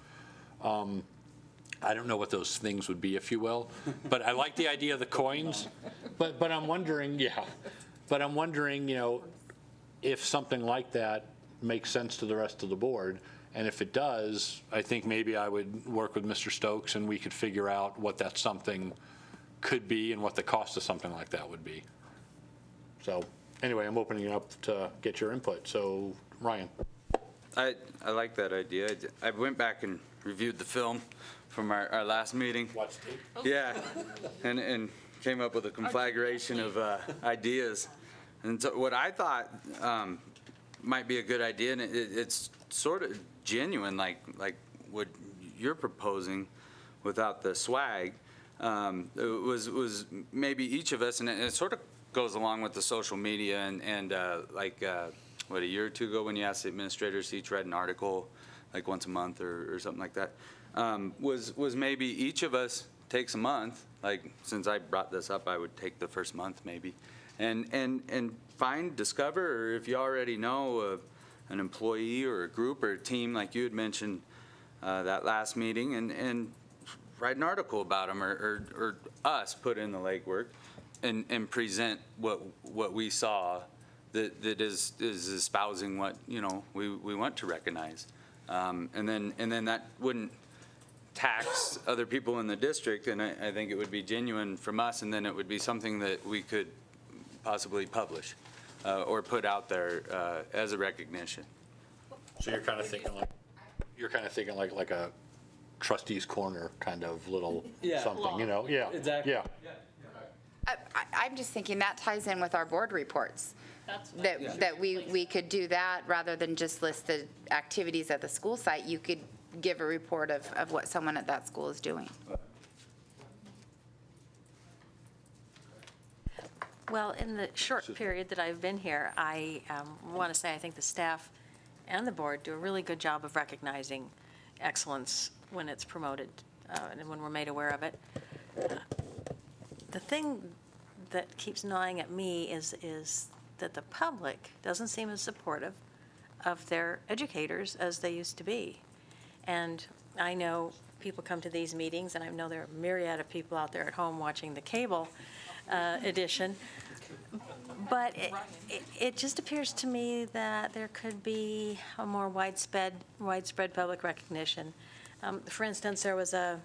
I don't know what those things would be, if you will, but I like the idea of the coins. But I'm wondering, if something like that makes sense to the rest of the board. And if it does, I think maybe I would work with Mr. Stokes and we could figure out what that something could be and what the cost of something like that would be. So anyway, I'm opening it up to get your input. So Ryan. I like that idea. I went back and reviewed the film from our last meeting. Watch tape? Yeah, and came up with a conflagration of ideas. And so what I thought might be a good idea, and it's sort of genuine, like what you're proposing without the swag, was maybe each of us, and it sort of goes along with the social media and a year or 2 ago when you asked the administrators to each write an article like once a month or something like that, was maybe each of us takes a month, like since I brought this up, I would take the first month maybe, and discover, or if you already know an employee or a group or a team like you had mentioned that last meeting, and write an article about them, or us put in the legwork and present what we saw that is espousing what we want to recognize, and then that wouldn't tax other people in the district, and I think it would be genuine from us, and then it would be something that we could possibly publish or put out there as a recognition. So you're kind of thinking like a trustee's corner kind of little something, Yeah. Exactly. Yeah. I'm just thinking that ties in with our board reports. That we could do that rather than just list the activities at the school site. You could give a report of what someone at that school is doing. Well, in the short period that I've been here, I want to say I think the staff and the board do a really good job of recognizing excellence when it's promoted and when we're made aware of it. The thing that keeps gnawing at me is that the public doesn't seem as supportive of their educators as they used to be. And I know people come to these meetings, and I know there are a myriad of people out there at home watching the cable edition. But it just appears to me that there could be a more widespread public recognition. For instance, there was a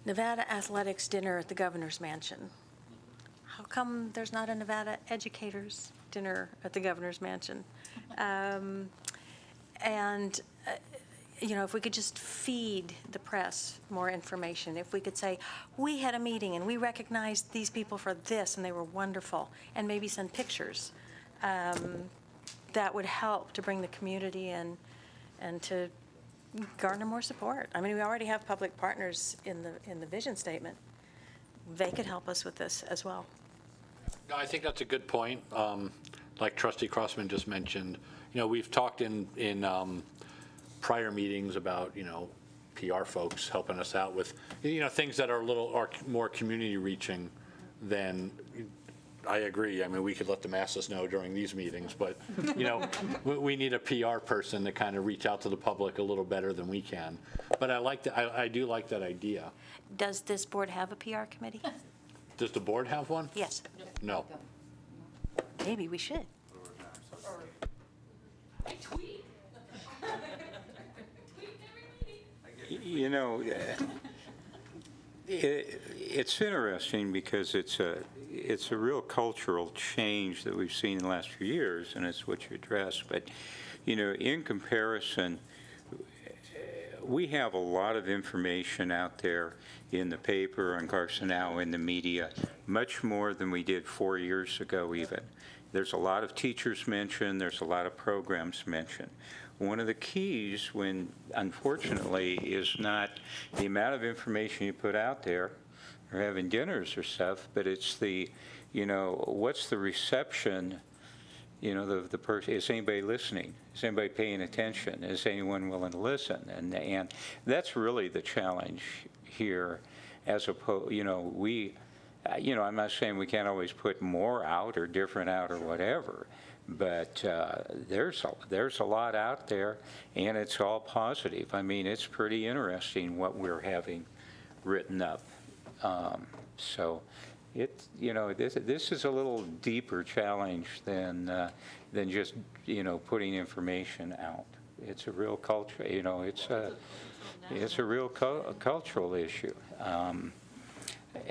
Nevada athletics dinner at the governor's mansion. How come there's not a Nevada educators dinner at the governor's mansion? You know, if we could just feed the press more information, if we could say, we had a meeting and we recognized these people for this and they were wonderful, and maybe send pictures, that would help to bring the community in and to garner more support. I mean, we already have public partners in the vision statement. They could help us with this as well. No, I think that's a good point. Like Trustee Crossman just mentioned, you know, we've talked in prior meetings about, you know, PR folks helping us out with, you know, things that are a little or more community reaching than, I agree. I mean, we could let the masses know during these meetings, but, you know, we need a PR person to kind of reach out to the public a little better than we can. But I do like that idea. Does this board have a PR committee? Does the board have one? Yes. No. Maybe we should. You know, it's interesting because it's a real cultural change that we've seen in the last few years, and it's what you addressed. But, you know, in comparison, we have a lot of information out there in the paper, on Carson Now, in the media, much more than we did 4 years ago even. There's a lot of teachers mentioned, there's a lot of programs mentioned. One of the keys, when unfortunately, is not the amount of information you put out there or having dinners or stuff, but it's the, you know, what's the reception, you know, the person, is anybody listening? Is anybody paying attention? Is anyone willing to listen? And that's really the challenge here, as opposed, you know, you know, I'm not saying we can't always put more out or different out or whatever, but there's a lot out there, and it's all positive. I mean, it's pretty interesting what we're having written up. So, you know, this is a little deeper challenge than just, you know, putting information out. It's a real culture. You know, it's a real cultural issue.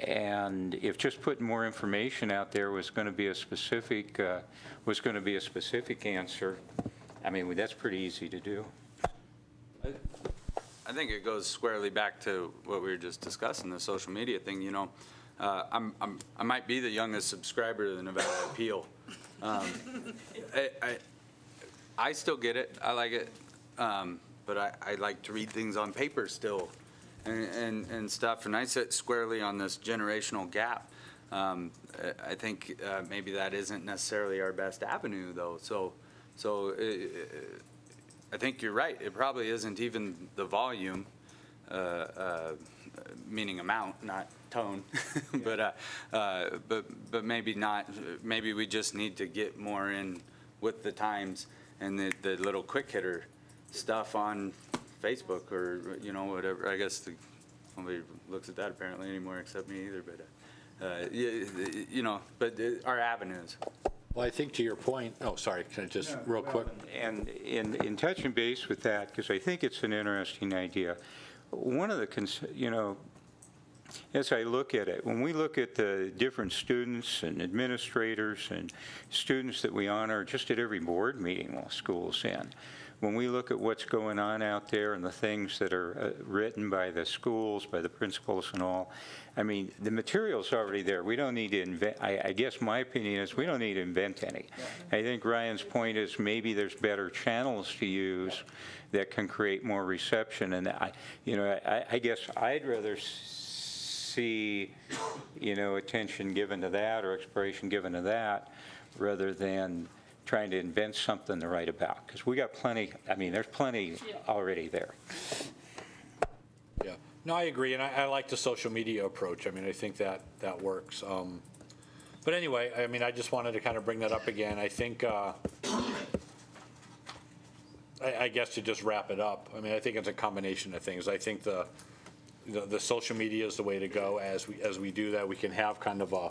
And if just putting more information out there was going to be a specific answer, I mean, that's pretty easy to do. I think it goes squarely back to what we were just discussing, the social media thing. You know, I might be the youngest subscriber to the Nevada Appeal. I still get it. I like it, but I like to read things on paper still. And stuff, and I sit squarely on this generational gap. I think maybe that isn't necessarily our best avenue, though. So I think you're right. It probably isn't even the volume, meaning amount, not tone, but maybe not. Maybe we just need to get more in with the times and the little quick hitter stuff on Facebook or, you know, whatever. I guess nobody looks at that apparently anymore except me either, but, you know, but our avenues. Well, I think to your point, oh, sorry, can I just real quick? And in touching base with that, because I think it's an interesting idea, one of the, you know, as I look at it, when we look at the different students and administrators and students that we honor just at every board meeting while school's in, when we look at what's going on out there and the things that are written by the schools, by the principals and all, I mean, the material's already there. We don't need to invent, I guess my opinion is we don't need to invent any. I think Ryan's point is maybe there's better channels to use that can create more reception. And I guess I'd rather see, attention given to that or exploration given to that rather than trying to invent something to write about. Because we got plenty, there's plenty already there. Yeah, no, I agree, and I like the social media approach. I think that works. But anyway, I just wanted to kind of bring that up again. I think, I guess to just wrap it up, I think it's a combination of things. I think the social media is the way to go. As we do that, we can have kind of a,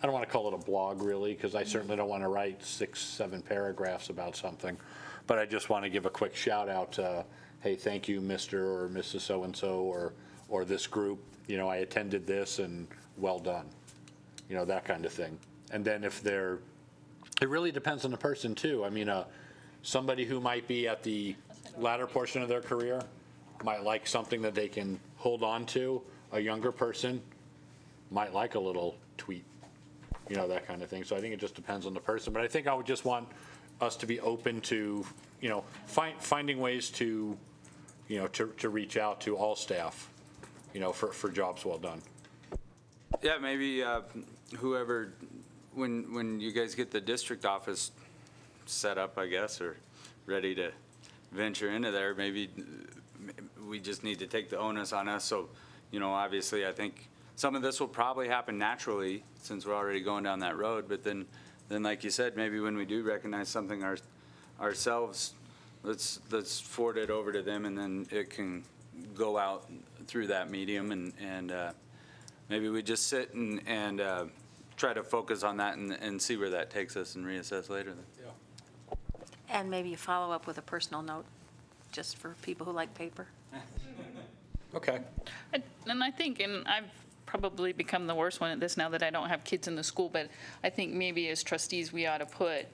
I don't want to call it a blog really, because I certainly don't want to write 6-7 paragraphs about something, but I just want to give a quick shout out to, hey, thank you, Mr. or Mrs. So-and-so, or this group, I attended this and well done, that kind of thing. And then if it really depends on the person too. Somebody who might be at the latter portion of their career might like something that they can hold on to. A younger person might like a little tweet, that kind of thing. So I think it just depends on the person. But I think I would just want us to be open to, finding ways to, to reach out to all staff, for jobs well done. Yeah, maybe whoever, when you guys get the district office set up, I guess, or ready to venture into there, maybe we just need to take the onus on us. So, obviously, I think some of this will probably happen naturally since we're already going down that road. But then like you said, maybe when we do recognize something ourselves, let's forward it over to them, and then it can go out through that medium, and maybe we just sit and try to focus on that and see where that takes us and reassess later. Yeah. And maybe you follow up with a personal note, just for people who like paper. Okay. And I think, and I've probably become the worst one at this now that I don't have kids in the school, but I think maybe as trustees, we ought to put,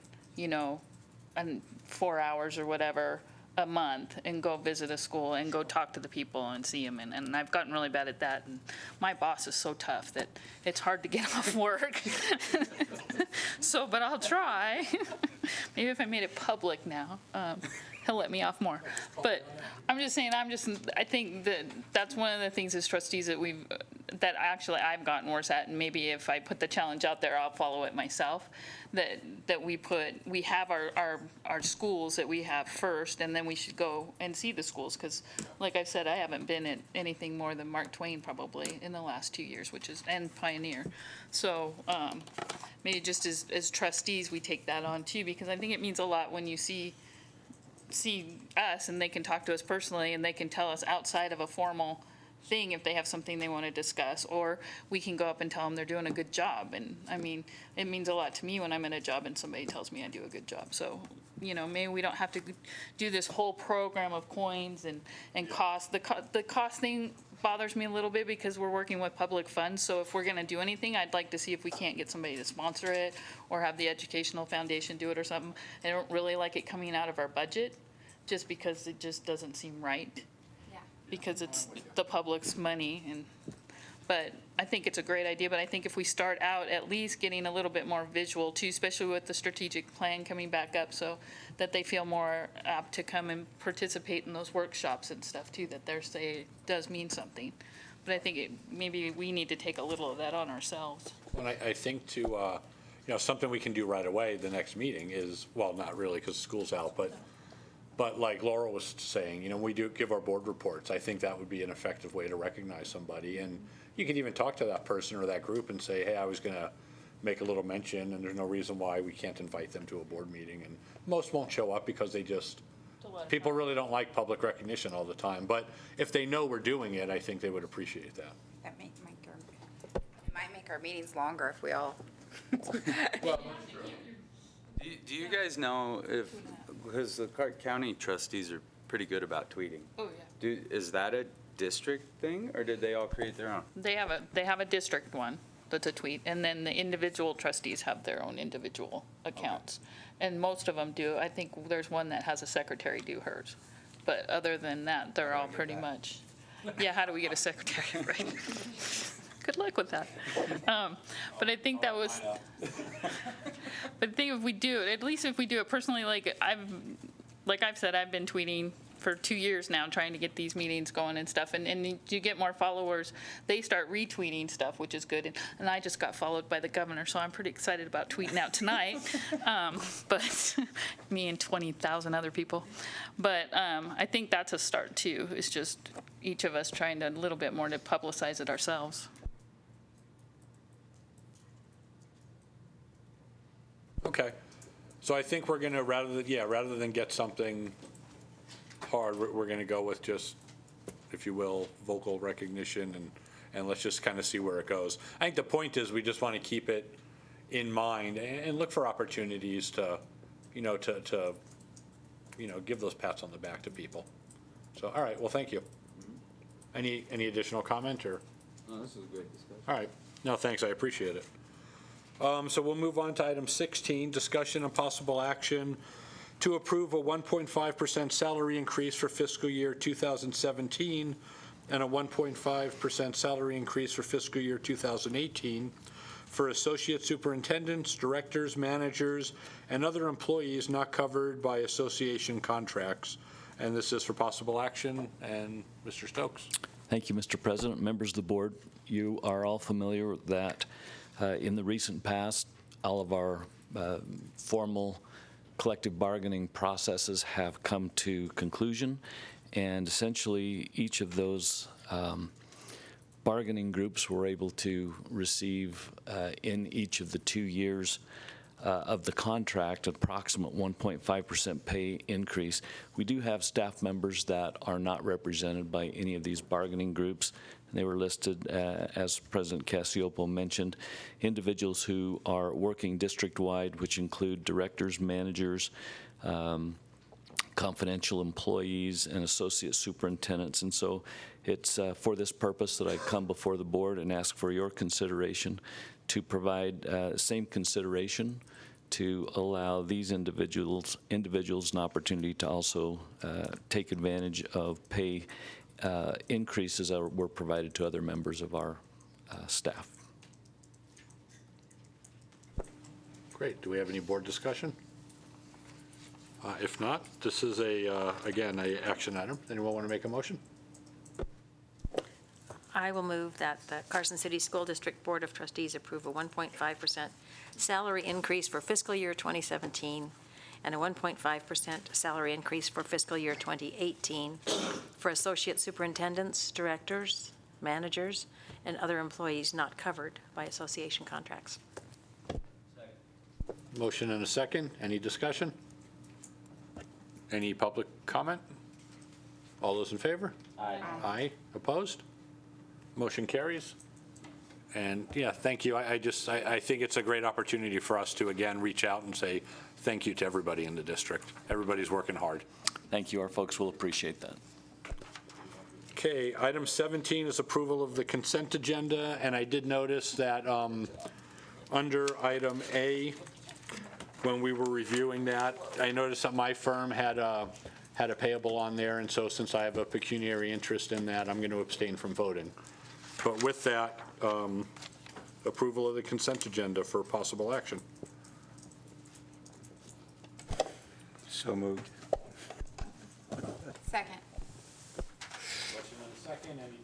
4 hours or whatever a month and go visit a school and go talk to the people and see them. And I've gotten really bad at that. And my boss is so tough that it's hard to get off work. But I'll try. Maybe if I made it public now, he'll let me off more. But I'm just saying, I think that's one of the things as trustees that I've gotten worse at. And maybe if I put the challenge out there, I'll follow it myself. That we have our schools that we have first, and then we should go and see the schools. Because like I said, I haven't been at anything more than Mark Twain probably in the last 2 years, and Pioneer. So maybe just as trustees, we take that on too, because I think it means a lot when you see us and they can talk to us personally and they can tell us outside of a formal thing if they have something they want to discuss, or we can go up and tell them they're doing a good job. And it means a lot to me when I'm in a job and somebody tells me I do a good job. So maybe we don't have to do this whole program of coins and cost. The cost thing bothers me a little bit because we're working with public funds. So if we're going to do anything, I'd like to see if we can't get somebody to sponsor it or have the Educational Foundation do it or something. I don't really like it coming out of our budget just because it just doesn't seem right. Because it's the public's money. But I think it's a great idea. But I think if we start out at least getting a little bit more visual too, especially with the strategic plan coming back up, so that they feel more apt to come and participate in those workshops and stuff too, that their say does mean something. But I think maybe we need to take a little of that on ourselves. And I think to, something we can do right away, the next meeting is, well, not really because school's out, but like Laura was saying, we do give our board reports. I think that would be an effective way to recognize somebody. And you can even talk to that person or that group and say, hey, I was going to make a little mention, and there's no reason why we can't invite them to a board meeting. And most won't show up because people really don't like public recognition all the time. But if they know we're doing it, I think they would appreciate that. It might make our meetings longer if we all. Do you guys know because the Clark County trustees are pretty good about tweeting. Oh, yeah. Is that a district thing, or did they all create their own? They have a district one. that's a tweet, and then the individual trustees have their own individual accounts. And most of them do. I think there's one that has a secretary do hers. But other than that, they're all pretty much, yeah, how do we get a secretary, right? Good luck with that. But I think that was, but I think if we do it, at least if we do it personally, like I've said, I've been tweeting for 2 years now, trying to get these meetings going and stuff. And you get more followers, they start retweeting stuff, which is good. And I just got followed by the governor, so I'm pretty excited about tweeting out tonight. But me and 20,000 other people. But I think that's a start too. It's just each of us trying to a little bit more to publicize it ourselves. Okay. So I think we're going to, rather than get something hard, we're going to go with just, if you will, vocal recognition, and let's just kind of see where it goes. I think the point is we just want to keep it in mind and look for opportunities to give those pats on the back to people. So, all right, well, thank you. Any additional comment or? No, this is a great discussion. All right. No, thanks. I appreciate it. So we'll move on to item 16, discussion and possible action to approve a 1.5% salary increase for fiscal year 2017 and a 1.5% salary increase for fiscal year 2018 for associate superintendents, directors, managers, and other employees not covered by association contracts. And this is for possible action. And Mr. Stokes. Thank you, Mr. President, members of the board. You are all familiar that in the recent past, all of our formal collective bargaining processes have come to conclusion, and essentially each of those bargaining groups were able to receive in each of the 2 years of the contract approximate 1.5% pay increase. We do have staff members that are not represented by any of these bargaining groups. They were listed, as President Cacioppo mentioned, individuals who are working district-wide, which include directors, managers, confidential employees, and associate superintendents. And so it's for this purpose that I come before the board and ask for your consideration to provide same consideration to allow these individuals an opportunity to also take advantage of pay increases that were provided to other members of our staff. Great. Do we have any board discussion? If not, this is again, an action item. Anyone want to make a motion? I will move that the Carson City School District Board of Trustees approve a 1.5% salary increase for fiscal year 2017 and a 1.5% salary increase for fiscal year 2018 for associate superintendents, directors, managers, and other employees not covered by association contracts. Motion and a second. Any discussion? Any public comment? All those in favor? Aye. Aye. Opposed? Motion carries. And yeah, thank you. I think it's a great opportunity for us to again reach out and say thank you to everybody in the district. Everybody's working hard. Thank you. Our folks will appreciate that. Okay, item 17 is approval of the consent agenda, and I did notice that under item A, when we were reviewing that, I noticed that my firm had a payable on there, and so since I have a pecuniary interest in that, I'm going to abstain from voting. But with that, approval of the consent agenda for possible action. So moved. Second. Motion and a second. Any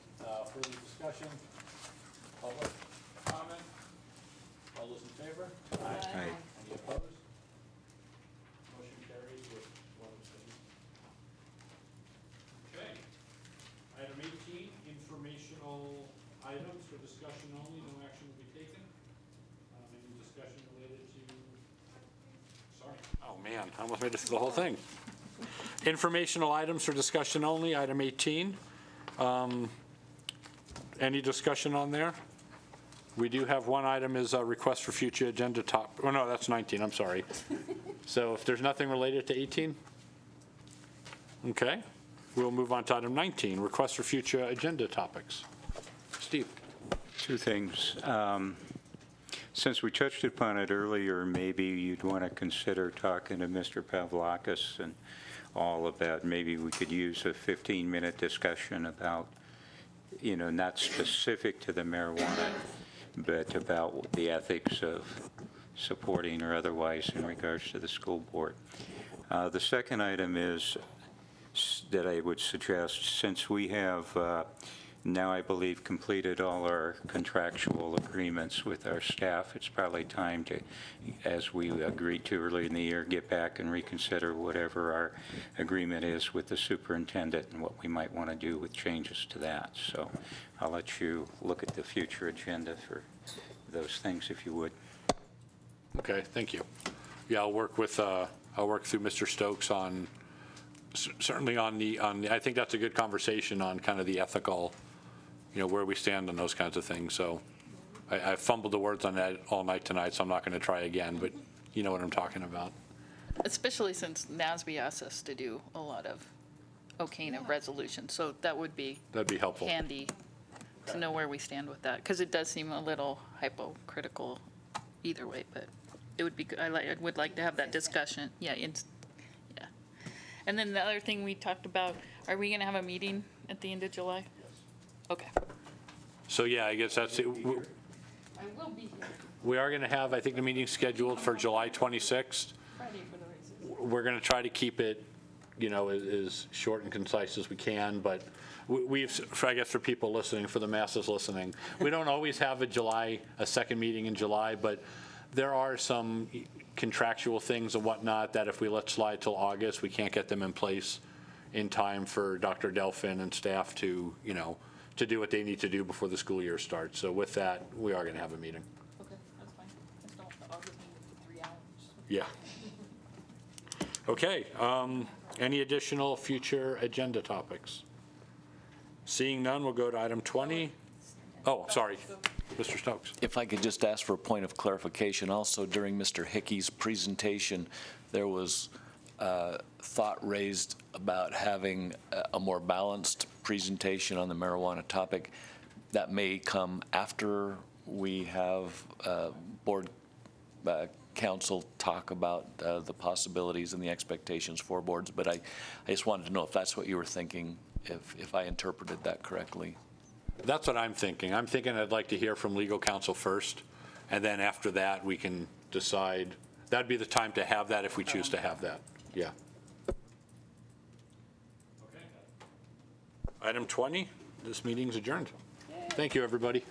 further discussion? Public comment? All those in favor? Aye. Any opposed? Motion carries with one abstention. Okay. Item 18, informational items for discussion only. No action will be taken. Any discussion related to, sorry. Oh, man, I almost made it through the whole thing. Informational items for discussion only, item 18. Any discussion on there? We do have one item is a request for future agenda oh no, that's 19, I'm sorry. So if there's nothing related to 18? Okay, we'll move on to item 19, request for future agenda topics. Steve. Two things. Since we touched upon it earlier, maybe you'd want to consider talking to Mr. Pavlakis and all about, maybe we could use a 15-minute discussion about, not specific to the marijuana, but about the ethics of supporting or otherwise in regards to the school board. The second item is that I would suggest, since we have now, I believe, completed all our contractual agreements with our staff, it's probably time to, as we agreed to earlier in the year, get back and reconsider whatever our agreement is with the superintendent and what we might want to do with changes to that. So I'll let you look at the future agenda for those things, if you would. Okay, thank you. Yeah, I'll work through Mr. Stokes on, certainly on the, I think that's a good conversation on kind of the ethical, where we stand on those kinds of things. So I fumbled the words on that all night tonight, so I'm not going to try again, but you know what I'm talking about. Especially since NASB asked us to do a lot of okaying of resolutions, so that'd be helpful. handy to know where we stand with that, because it does seem a little hypocritical either way, but it would be good. I would like to have that discussion. Yeah. And then the other thing we talked about, are we going to have a meeting at the end of July? Okay. So yeah, I guess that's it. I will be here. We are going to have, I think, the meeting scheduled for July 26th. Friday for the races. We're going to try to keep it, as short and concise as we can, but I guess for people listening, for the masses listening, we don't always have a second meeting in July, but there are some contractual things and whatnot that if we let slide till August, we can't get them in place in time for Dr. Delphin and staff to, to do what they need to do before the school year starts. So with that, we are going to have a meeting. Okay, that's fine. I just don't want the August meeting for 3 hours. Yeah. Okay. Any additional future agenda topics? Seeing none, we'll go to item 20. Oh, sorry, Mr. Stokes. If I could just ask for a point of clarification, also during Mr. Hickey's presentation, there was thought raised about having a more balanced presentation on the marijuana topic. That may come after we have board council talk about the possibilities and the expectations for boards, but I just wanted to know if that's what you were thinking, if I interpreted that correctly. That's what I'm thinking. I'm thinking I'd like to hear from legal counsel first, and then after that, we can decide. That'd be the time to have that if we choose to have that. Yeah. Item 20, this meeting's adjourned. Thank you, everybody.